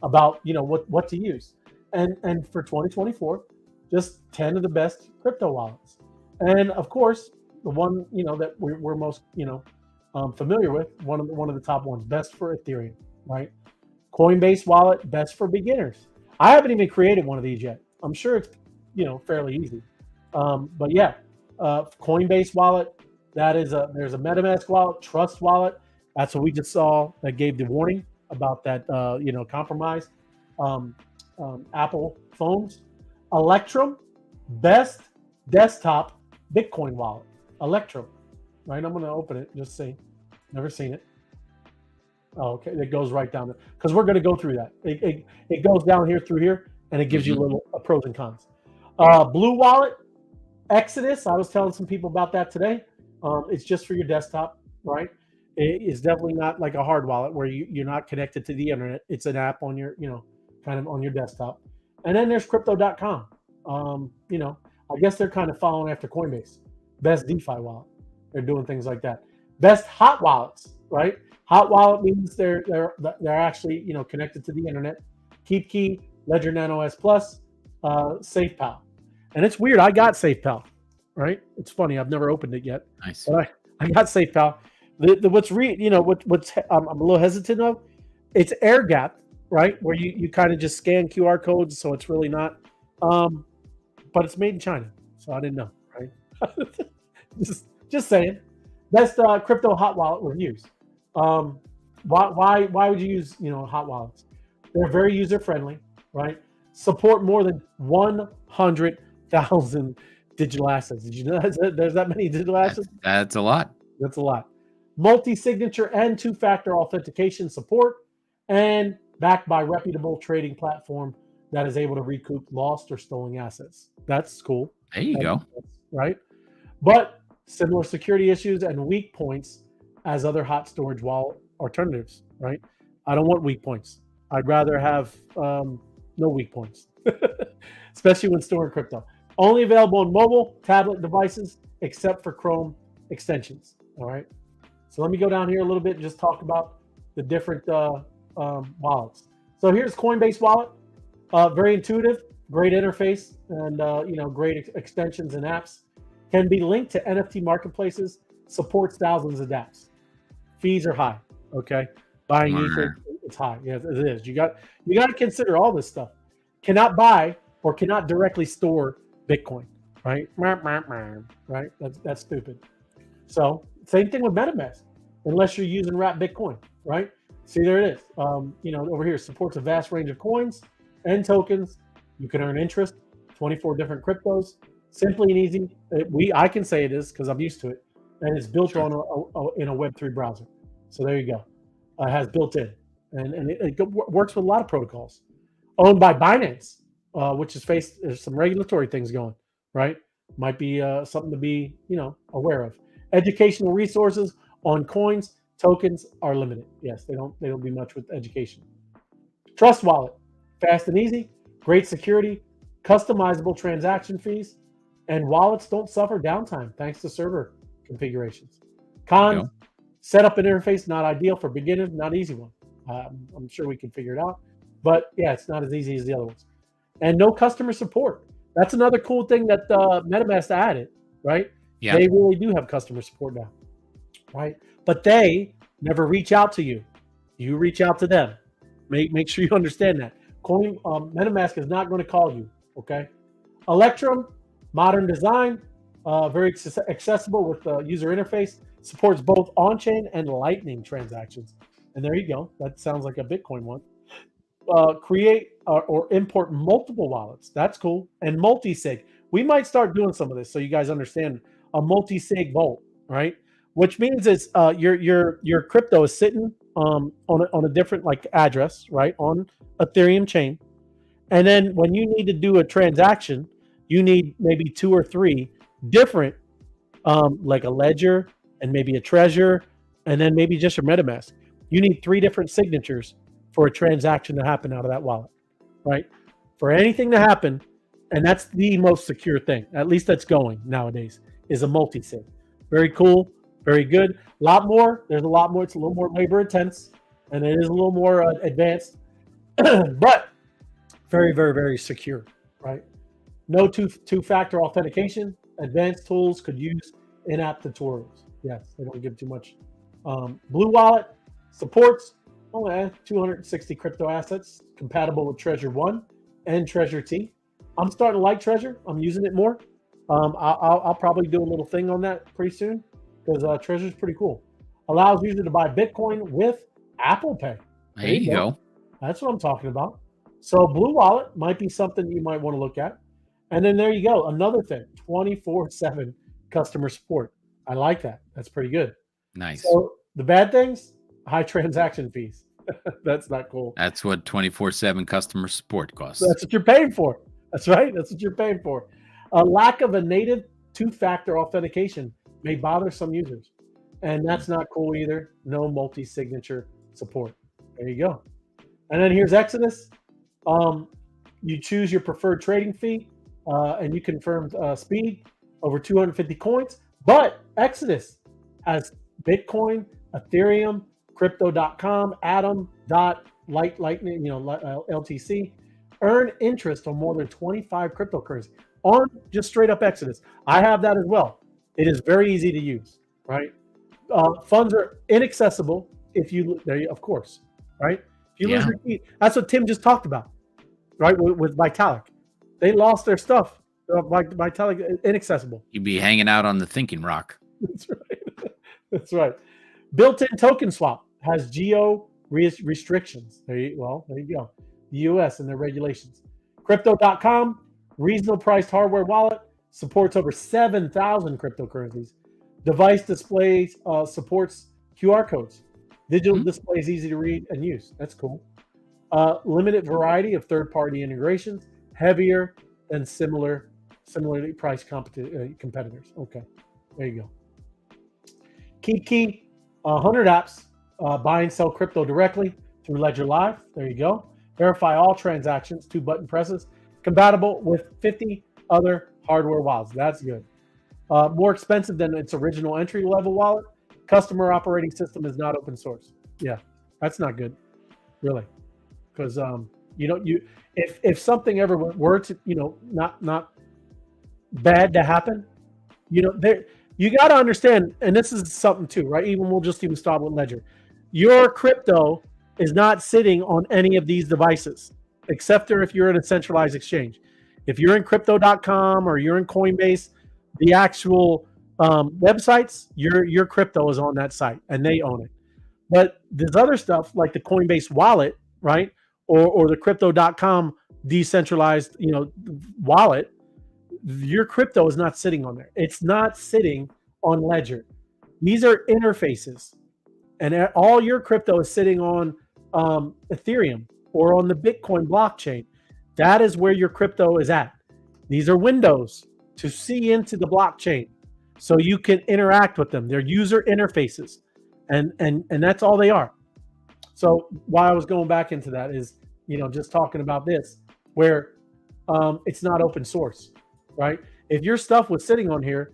about, what to use. And for 2024, just 10 of the best crypto wallets. And of course, the one, that we're most, familiar with, one of the top ones, best for Ethereum, right? Coinbase Wallet, best for beginners. I haven't even created one of these yet. I'm sure it's, fairly easy. But yeah, Coinbase Wallet, there's a MetaMask wallet, Trust Wallet. That's what we just saw that gave the warning about that, compromise. Apple phones. Electrum, best desktop Bitcoin wallet. Electrum, right? I'm going to open it, just see. Never seen it. Oh, okay. It goes right down there because we're going to go through that. It goes down here through here, and it gives you little pros and cons. Blue Wallet, Exodus. I was telling some people about that today. It's just for your desktop, right? It is definitely not like a hard wallet where you're not connected to the internet. It's an app on your, kind of on your desktop. And then there's crypto.com. I guess they're kind of following after Coinbase. Best DeFi wallet. They're doing things like that. Best hot wallets, right? Hot wallet means they're actually, connected to the internet. KeepKey, Ledger Nano S Plus, SafePal. And it's weird. I got SafePal, right? It's funny. I've never opened it yet. Nice. But I got SafePal. What's I'm a little hesitant of, it's air gapped, right? Where you kind of just scan QR codes, so it's really not. But it's made in China, so I didn't know, right? just saying. Best crypto hot wallet reviews. Why would you use hot wallets? They're very user friendly, right? Support more than 100,000 digital assets. Did you know there's that many digital assets? That's a lot. That's a lot. Multi-signature and two-factor authentication support, and backed by reputable trading platform that is able to recoup lost or stolen assets. That's cool. There you go. Right? But similar security issues and weak points as other hot storage wallet alternatives, right? I don't want weak points. I'd rather have no weak points, especially when storing crypto. Only available on mobile, tablet devices, except for Chrome extensions, all right? So let me go down here a little bit and just talk about the different wallets. So here's Coinbase Wallet. Very intuitive, great interface, and great extensions and apps. Can be linked to NFT marketplaces. Supports thousands of dApps. Fees are high. Okay, buying Ether, it's high. Yes, it is. You got to consider all this stuff. Cannot buy or cannot directly store Bitcoin. Right? Right? That's stupid. So same thing with MetaMask, unless you're using wrap Bitcoin. Right? See, there it is. Over here, supports a vast range of coins and tokens. You can earn interest, 24 different cryptos, simply and easy. I can say it is because I'm used to it, and it's built on in a Web3 browser. So there you go. It has built-in, and it works with a lot of protocols. Owned by Binance, which there's some regulatory things going, right? Might be something to be aware of. Educational resources on coins, tokens are limited. Yes, they don't do much with education. Trust Wallet, fast and easy, great security, customizable transaction fees, and wallets don't suffer downtime thanks to server configurations. Cons, setup and interface not ideal for beginners, not easy one. I'm sure we can figure it out, but yeah, it's not as easy as the other ones. And no customer support. That's another cool thing that MetaMask added, right? Yeah. They really do have customer support now, right? But they never reach out to you. You reach out to them. Make sure you understand that. MetaMask is not going to call you, okay? Electrum, modern design, very accessible with the user interface, supports both on-chain and Lightning transactions. And there you go. That sounds like a Bitcoin one. Create or import multiple wallets. That's cool. And multi-sig. We might start doing some of this so you guys understand. A multi-sig vault, right? Which means it's your crypto is sitting on a different like address, right, on Ethereum chain, and then when you need to do a transaction, you need maybe 2 or 3 different, like a ledger and maybe a treasure, and then maybe just your MetaMask. You need 3 different signatures for a transaction to happen out of that wallet, right? For anything to happen, and that's the most secure thing, at least that's going nowadays, is a multi-sig. Very cool, very good. There's a lot more. It's a little more labor intense, and it is a little more advanced, but very, very, very secure, right? No two-factor authentication. Advanced tools could use in-app tutorials. Yes, they don't give too much. Blue Wallet supports 260 crypto assets compatible with Treasure 1 and Treasure T. I'm starting to like Treasure. I'm using it more. I'll probably do a little thing on that pretty soon because Treasure is pretty cool. Allows users to buy Bitcoin with Apple Pay. There you go. That's what I'm talking about. So Blue Wallet might be something you might want to look at. And then there you go. Another thing, 24/7 customer support. I like that. That's pretty good. Nice. So the bad things, high transaction fees. That's not cool. That's what 24/7 customer support costs. That's what you're paying for. That's right. That's what you're paying for. A lack of a native 2-factor authentication may bother some users. And that's not cool either. No multi-signature support. There you go. And then here's Exodus. You choose your preferred trading fee, and you confirm speed over 250 coins. But Exodus has Bitcoin, Ethereum, Crypto.com, Atom, Lightning, LTC. Earn interest on more than 25 cryptocurrencies on just straight up Exodus. I have that as well. It is very easy to use, right? Funds are inaccessible if you, of course, right? If you lose your key, that's what Tim just talked about, right? With Vitalik, they lost their stuff. Vitalik, inaccessible. You'd be hanging out on the thinking rock. That's right. That's right. Built-in token swap has geo restrictions. There you go. The U.S. and their regulations. Crypto.com, reasonable priced hardware wallet, supports over 7,000 cryptocurrencies. Device displays supports QR codes. Digital display is easy to read and use. That's cool. Limited variety of third-party integrations, heavier than similarly priced competitors. Okay, there you go. Key 100 apps buy and sell crypto directly through Ledger Live. There you go. Verify all transactions, 2 button presses, compatible with 50 other hardware wallets. That's good. More expensive than its original entry-level wallet. Customer operating system is not open source. Yeah, that's not good, really, because if something ever were to not bad to happen, you got to understand, and this is something too, right? We'll just even start with Ledger. Your crypto is not sitting on any of these devices, except if you're in a centralized exchange. If you're in Crypto.com or you're in Coinbase, the actual websites, your crypto is on that site and they own it. But there's other stuff like the Coinbase wallet, right? Or the Crypto.com decentralized, wallet. Your crypto is not sitting on there. It's not sitting on Ledger. These are interfaces, and all your crypto is sitting on Ethereum or on the Bitcoin blockchain. That is where your crypto is at. These are windows to see into the blockchain so you can interact with them. They're user interfaces, and that's all they are. So why I was going back into that is, just talking about this, where it's not open source, right? If your stuff was sitting on here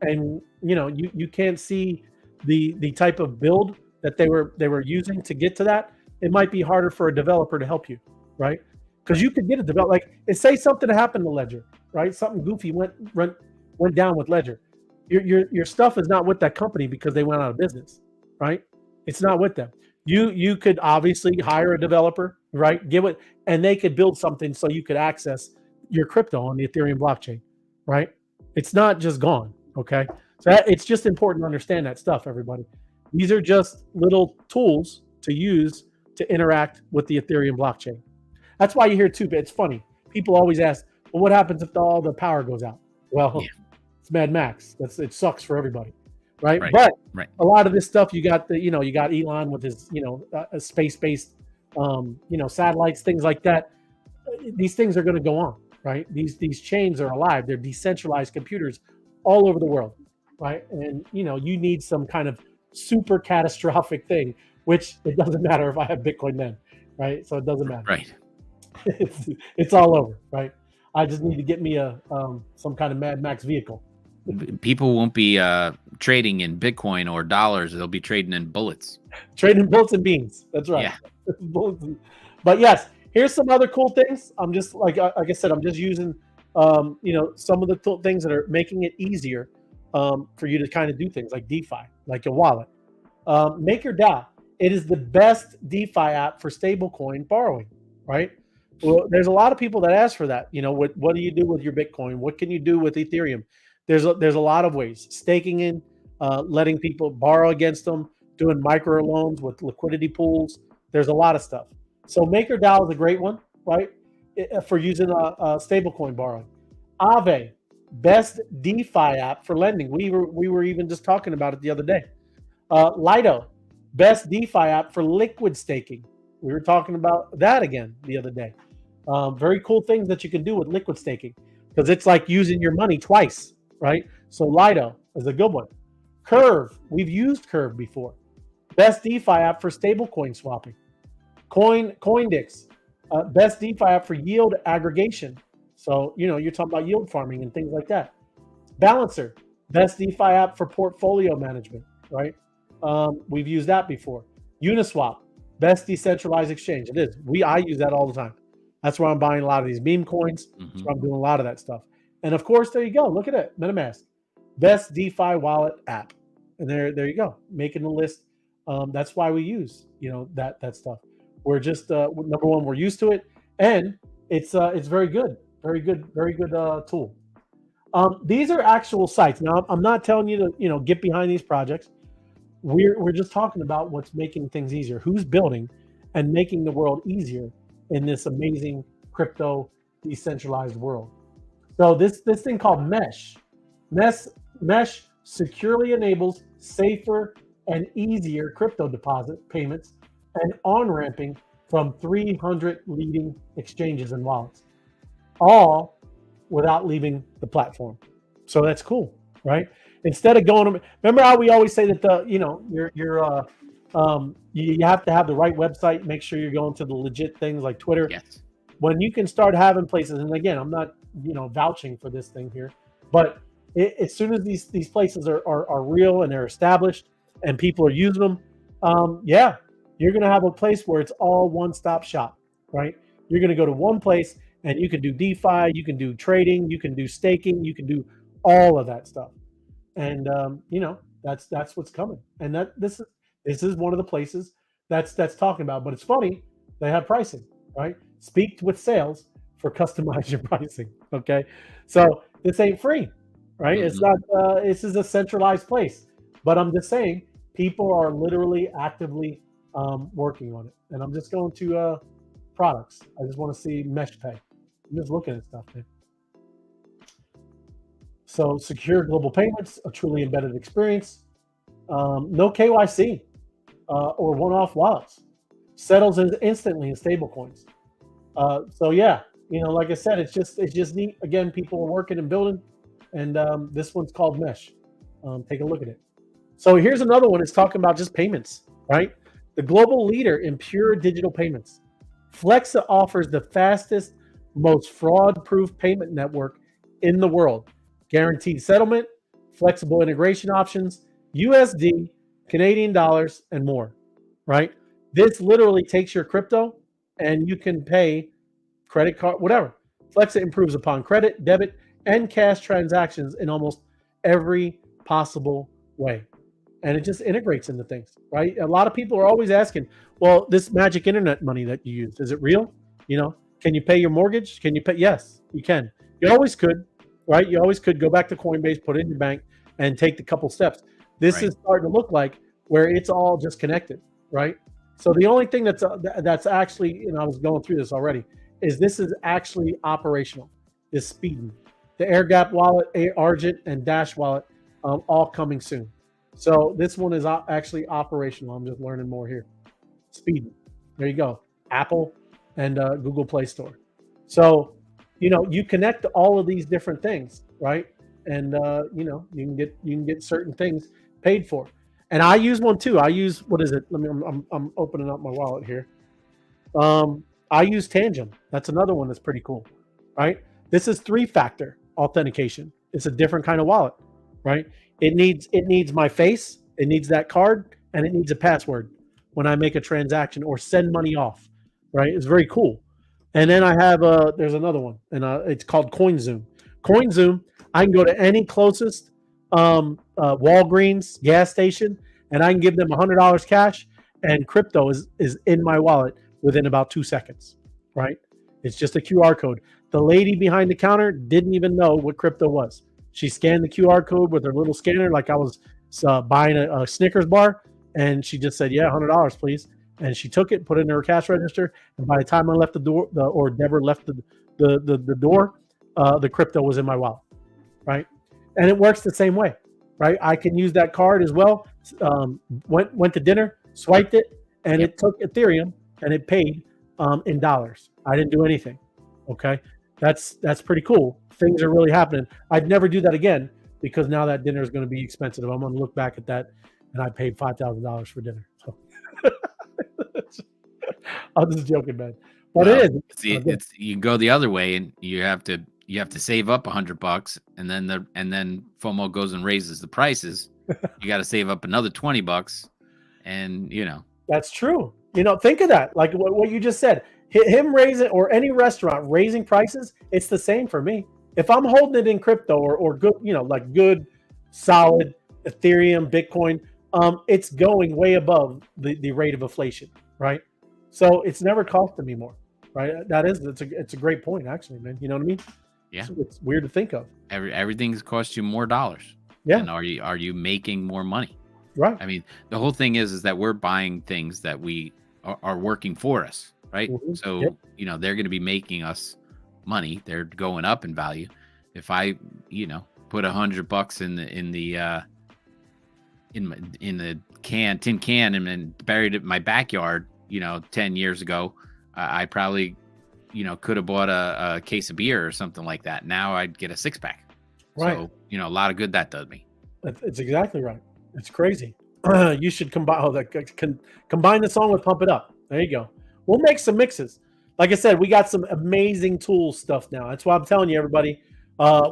and you can't see the type of build that they were using to get to that, it might be harder for a developer to help you, right? Because you could get a developer, say something happened to Ledger, right? Something goofy went down with Ledger. Your stuff is not with that company because they went out of business, right? It's not with them. You could obviously hire a developer, right? And they could build something so you could access your crypto on the Ethereum blockchain, right? It's not just gone, okay? So it's just important to understand that stuff, everybody. These are just little tools to use to interact with the Ethereum blockchain. That's why you hear too, but it's funny. People always ask, well, what happens if all the power goes out? Well, It's Mad Max. It sucks for everybody. right? Right, But right. a lot of this stuff, you got you got Elon with his, space-based, satellites, things like that. These things are going to go on, right? These chains are alive. They're decentralized computers all over the world, right? And you need some kind of super catastrophic thing, which it doesn't matter if I have Bitcoin then, right? So it doesn't matter. Right. It's all over, right? I just need to get me a some kind of Mad Max vehicle. People won't be trading in Bitcoin or dollars. They'll be trading in bullets. Trading bullets and beans. That's right. Yeah. But yes, here's some other cool things. I'm just like I said, I'm just using some of the things that are making it easier for you to kind of do things like DeFi, like a wallet. MakerDAO. It is the best DeFi app for stablecoin borrowing, right? Well, there's a lot of people that ask for that. What do you do with your Bitcoin? What can you do with Ethereum? There's a lot of ways. Staking in, letting people borrow against them, doing micro loans with liquidity pools. There's a lot of stuff. So MakerDAO is a great one, right? For using a stablecoin borrowing. Aave, best DeFi app for lending. We were even just talking about it the other day. Lido, best DeFi app for liquid staking. We were talking about that again the other day. Very cool things that you can do with liquid staking because it's like using your money twice, right? So Lido is a good one. Curve, we've used Curve before. Best DeFi app for stablecoin swapping. Coindix, best DeFi app for yield aggregation. So, you're talking about yield farming and things like that. Balancer, best DeFi app for portfolio management, right? We've used that before. Uniswap, best decentralized exchange. It is. I use that all the time. That's where I'm buying a lot of these meme coins. So I'm doing a lot of that stuff. And of course, there you go. Look at it. MetaMask, best DeFi wallet app. And there you go. Making the list. That's why we use, that stuff. We're just number one, we're used to it, and it's very good, very good tool. These are actual sites. Now, I'm not telling you to get behind these projects. We're just talking about what's making things easier. Who's building and making the world easier in this amazing crypto decentralized world. So this thing called Mesh securely enables safer and easier crypto deposit payments and on-ramping from 300 leading exchanges and wallets, all without leaving the platform. So that's cool, right? Instead of going, remember how we always say that you have to have the right website. Make sure you're going to the legit things like Twitter. Yes. When you can start having places, and again, I'm not vouching for this thing here, but as soon as these places are real and they're established and people are using them, you're going to have a place where it's all one-stop shop, right? You're going to go to one place and you can do DeFi, you can do trading, you can do staking, you can do all of that stuff. And that's what's coming. And this is one of the places that's talking about. But it's funny, they have pricing, right? Speak with sales for customize your pricing. Okay, so this ain't free, right? It's not. This is a centralized place. But I'm just saying, people are literally actively working on it. And I'm just going to products. I just want to see MeshPay. I'm just looking at stuff, man. So secure global payments, a truly embedded experience, no KYC or one-off wallets, settles instantly in stablecoins. So yeah, like I said, it's just neat. Again, people are working and building, and this one's called Mesh. Take a look at it. So here's another one. It's talking about just payments, right? The global leader in pure digital payments. Flexa offers the fastest, most fraud-proof payment network in the world. Guaranteed settlement, flexible integration options, USD, Canadian dollars, and more, right? This literally takes your crypto and you can pay credit card, whatever. Flexa improves upon credit, debit, and cash transactions in almost every possible way. And it just integrates into things, right? A lot of people are always asking, well, this magic internet money that you use, is it real? Can you pay your mortgage? Can you pay? Yes, you can. You always could. Right, you always could go back to Coinbase, put it in your bank, and take the couple steps. This is starting to look like where it's all just connected, right? So the only thing that's actually, I was going through this already, is this is actually operational. This speeding, the AirGap wallet, Argent, and Dash wallet, all coming soon. So this one is actually operational. I'm just learning more here. Speed. There you go. Apple and Google Play Store. So, you connect all of these different things, right? And you can get certain things paid for. And I use one too. I use, what is it? I'm opening up my wallet here. I use Tangent. That's another one that's pretty cool, right? This is 3-factor authentication. It's a different kind of wallet, right? It needs my face, it needs that card, and it needs a password when I make a transaction or send money off, right? It's very cool. And then I have there's another one, and it's called CoinZoom. CoinZoom, I can go to any closest Walgreens gas station, and I can give them $100 cash, and crypto is in my wallet within about 2 seconds, right? It's just a QR code. The lady behind the counter didn't even know what crypto was. She scanned the QR code with her little scanner like I was buying a Snickers bar, and she just said, yeah, $100, please. And she took it, put it in her cash register, and by the time I left the door, or Deborah left the door, the crypto was in my wallet, right? And it works the same way, right? I can use that card as well. Went to dinner, swiped it, and it took Ethereum, and it paid in dollars. I didn't do anything. Okay, that's pretty cool. Things are really happening. I'd never do that again because now that dinner is going to be expensive. I'm going to look back at that, and I paid $5,000 for dinner. So I'm just joking, man. But well, it is. It's you go the other way, and you have to save up $100, and then FOMO goes and raises the prices. You got to save up another $20, and that's true. Think of that. Like what you just said. Him raising, or any restaurant raising prices, it's the same for me. If I'm holding it in crypto or good, like good, solid Ethereum, Bitcoin, it's going way above the rate of inflation, right? So it's never costing me more, right? It's a great point, actually, man. You know what I mean? Yeah. It's weird to think of. Everything's cost you more dollars. Yeah. And are you making more money? Right. I mean, the whole thing is that we're buying things that we are working for us, right? Mm-hmm. So, Yep. They're going to be making us money. They're going up in value. If I, put $100 in the tin can and buried it in my backyard, 10 years ago, I probably, could have bought a case of beer or something like that. Now I'd get a 6-pack. Right. So, a lot of good that does me. It's exactly right. It's crazy. You should combine the song with Pump It Up. There you go. We'll make some mixes. Like I said, we got some amazing tools stuff now. That's why I'm telling you, everybody.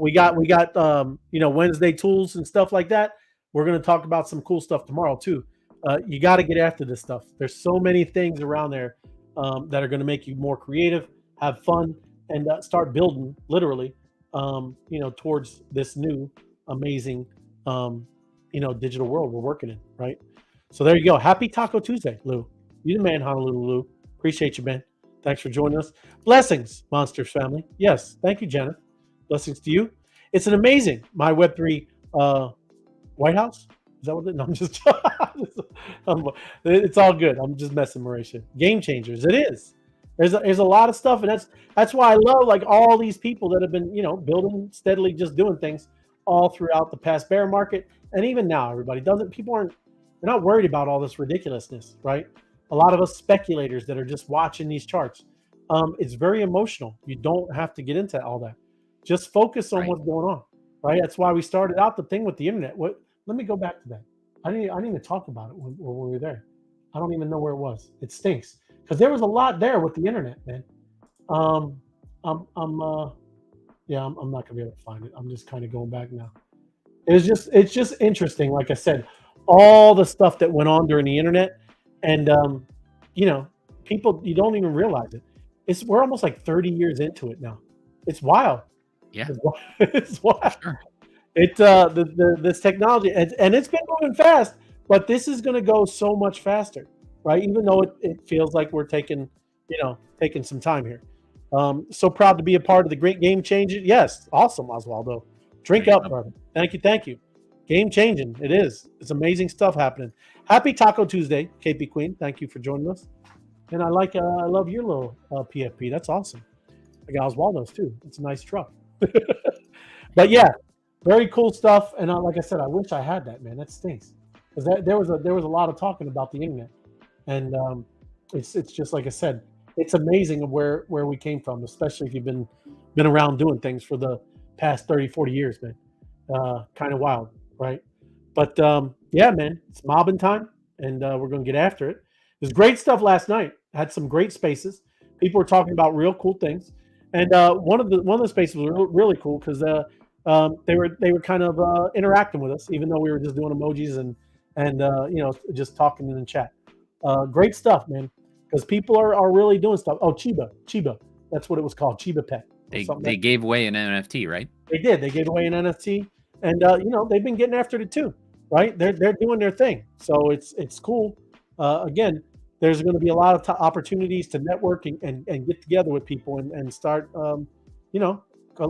We got Wednesday tools and stuff like that. We're going to talk about some cool stuff tomorrow too. You got to get after this stuff. There's so many things around there that are going to make you more creative, have fun, and start building literally, towards this new amazing, digital world we're working in, right? So there you go. Happy Taco Tuesday, Lou. You the man, Honolulu Lou. Appreciate you, man. Thanks for joining us. Blessings, Monsters family. Yes, thank you, Jenna. Blessings to you. It's an amazing My Web3 White House. Is that what it is? No, I'm just it's all good. I'm just messing, Mauritia. Game changers. It is. There's a lot of stuff, and that's why I love like all these people that have been, building steadily, just doing things all throughout the past bear market. And even now, everybody they're not worried about all this ridiculousness, right? A lot of us speculators that are just watching these charts. It's very emotional. You don't have to get into all that. Just focus on what's going on, right? That's why we started out the thing with the internet. Let me go back to that. I didn't even talk about it when we were there. I don't even know where it was. It stinks because there was a lot there with the internet, man. I'm not gonna be able to find it. I'm just kind of going back now. It's just interesting. Like I said, all the stuff that went on during the internet, and people, you don't even realize it. We're almost like 30 years into it now. It's wild. Yeah, it's wild. Sure. This technology, and it's been moving fast, but this is going to go so much faster, right? Even though it feels like we're taking some time here. So proud to be a part of the great game changing. Yes, awesome, Oswaldo. Drink up, brother. Thank you. Game changing. It is. It's amazing stuff happening. Happy Taco Tuesday, KP Queen. Thank you for joining us. And I love your little PFP. That's awesome. I got Oswaldo's too. It's a nice truck. But yeah, very cool stuff. And like I said, I wish I had that, man. That stinks. because there was a lot of talking about the internet, and it's just like I said, it's amazing of where we came from, especially if you've been around doing things for the past 30, 40 years, man. Kind of wild, right? But yeah, man, it's mobbing time, and we're gonna get after it. There's great stuff last night. Had some great spaces. People were talking about real cool things, and one of the spaces was really cool because they were kind of interacting with us, even though we were just doing emojis and just talking in the chat. Great stuff, man, because people are really doing stuff. Oh, Chiba, that's what it was called, Chiba Pet. They gave away an NFT, right? They did. They gave away an NFT, and they've been getting after it too, right? They're doing their thing, so it's cool. Again, there's going to be a lot of opportunities to network and get together with people and start,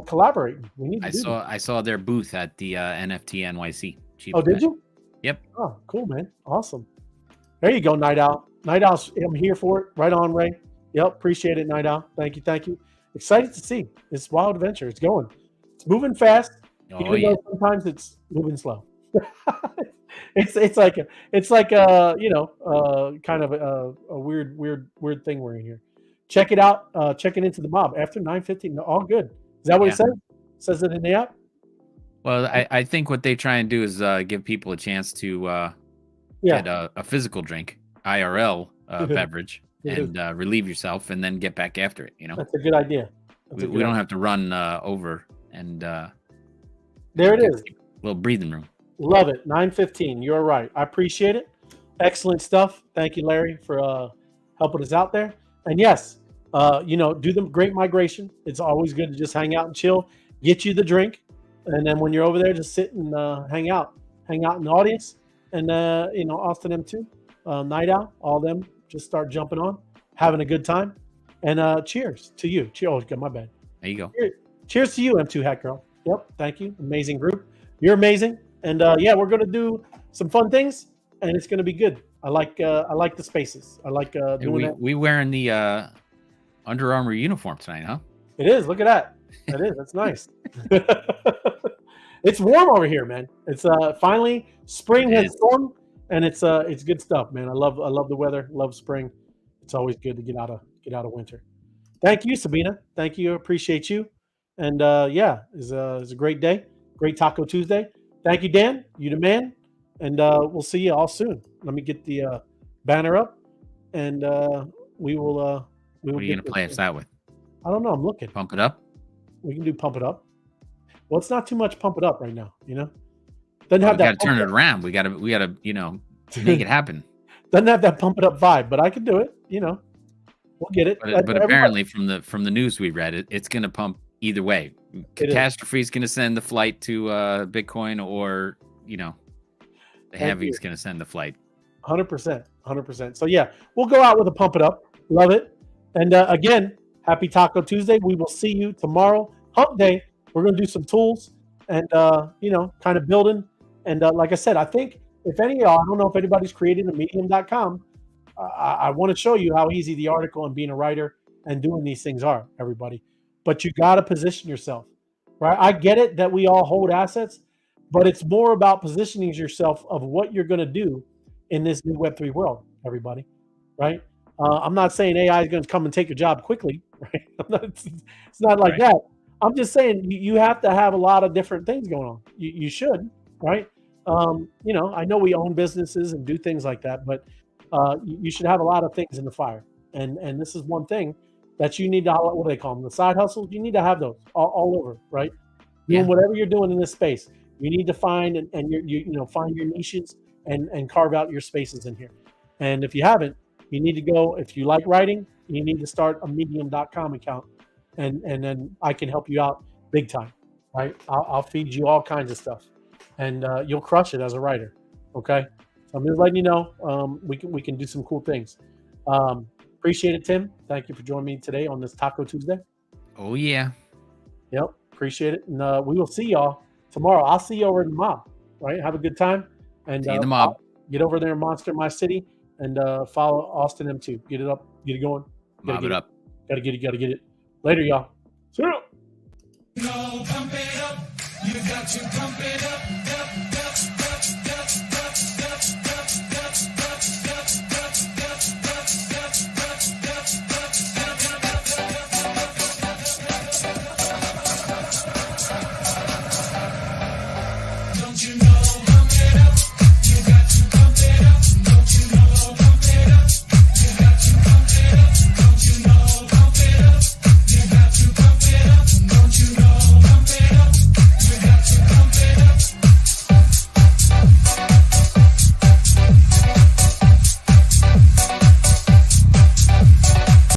collaborating. We need to I saw their booth at the NFT NYC. Oh, did you? Yep. Oh, cool, man. Awesome. There you go, Night Owl. Night Owl, I'm here for it. Right on, Ray. Yep, appreciate it, Night Owl. Thank you. Excited to see this wild adventure. It's going. It's moving fast. Oh, even though sometimes it's moving slow. It's like kind of a weird thing we're in here. Check it out. Checking into the mob after 9:15. No, all good. Is that what it says? Says it in the app? Well, I think what they try and do is give people a chance to get a physical drink, IRL beverage, and relieve yourself, and then get back after it. That's a good idea. We don't have to run over, and there it is. A little breathing room. Love it. 9:15. You're right. I appreciate it. Excellent stuff. Thank you, Larry, for helping us out there. And yes, do the great migration. It's always good to just hang out and chill. Get you the drink, and then when you're over there, just sit and hang out in the audience. And Austin M2, Night Owl, all them just start jumping on, having a good time. And cheers to you. Oh, my bad. There you go. Cheers to you, M2 Hat Girl. Yep. Thank you. Amazing group. You're amazing. And we're gonna do some fun things, and it's gonna be good. I like the spaces. I like doing that. We wearing the Under Armour uniform tonight, huh? It is. Look at that. That is. That's nice. It's warm over here, man. It's finally spring has come, and it's good stuff, man. I love the weather. Love spring. It's always good to get out of winter. Thank you, Sabina. Thank you. Appreciate you. And it's a great day. Great Taco Tuesday. Thank you, Dan. You the man. And we'll see you all soon. Let me get the banner up, and we will. What are you going to play us out with? I don't know. I'm looking. Pump it up? We can do Pump It Up. Well, it's not too much Pump It Up right now, Doesn't have we that. Got to turn it around. We got to make it happen. Doesn't have that Pump It Up vibe, but I can do it. We'll get it. But apparently, from the news we read, it's going to pump either way. Catastrophe is going to send the flight to Bitcoin, or the halving is going to send the flight. 100%. So yeah, we'll go out with a Pump It Up. Love it. And again, happy Taco Tuesday. We will see you tomorrow. Hump Day. We're going to do some tools and kind of building. And like I said, I think if any of y'all, I don't know if anybody's created a medium.com. I want to show you how easy the article and being a writer and doing these things are, everybody. But you got to position yourself, right? I get it that we all hold assets, but it's more about positioning yourself of what you're going to do in this new Web3 world, everybody, right? I'm not saying AI is going to come and take your job quickly, right? It's not like that. I'm just saying you have to have a lot of different things going on. You should, right? I know we own businesses and do things like that, but you should have a lot of things in the fire. And this is one thing that you need to, what do they call them? The side hustles. You need to have those all over, right? Doing whatever you're doing in this space, you need to find and find your niches and carve out your spaces in here. And if you haven't, you need to go. If you like writing, you need to start a medium.com account, and then I can help you out big time, right? I'll feed you all kinds of stuff, and you'll crush it as a writer. Okay, so I'm just letting you know we can do some cool things. Appreciate it, Tim. Thank you for joining me today on this Taco Tuesday. Oh yeah. Yep, appreciate it, and we will see y'all tomorrow. I'll see you over in the mob. Right, have a good time, and see you in the mob. Get over there and Monster My City, and follow Austin M2. Get it up, get it going. Mob it up. Gotta get it. Later, y'all. See ya. No, pump it up. You got to pump it up.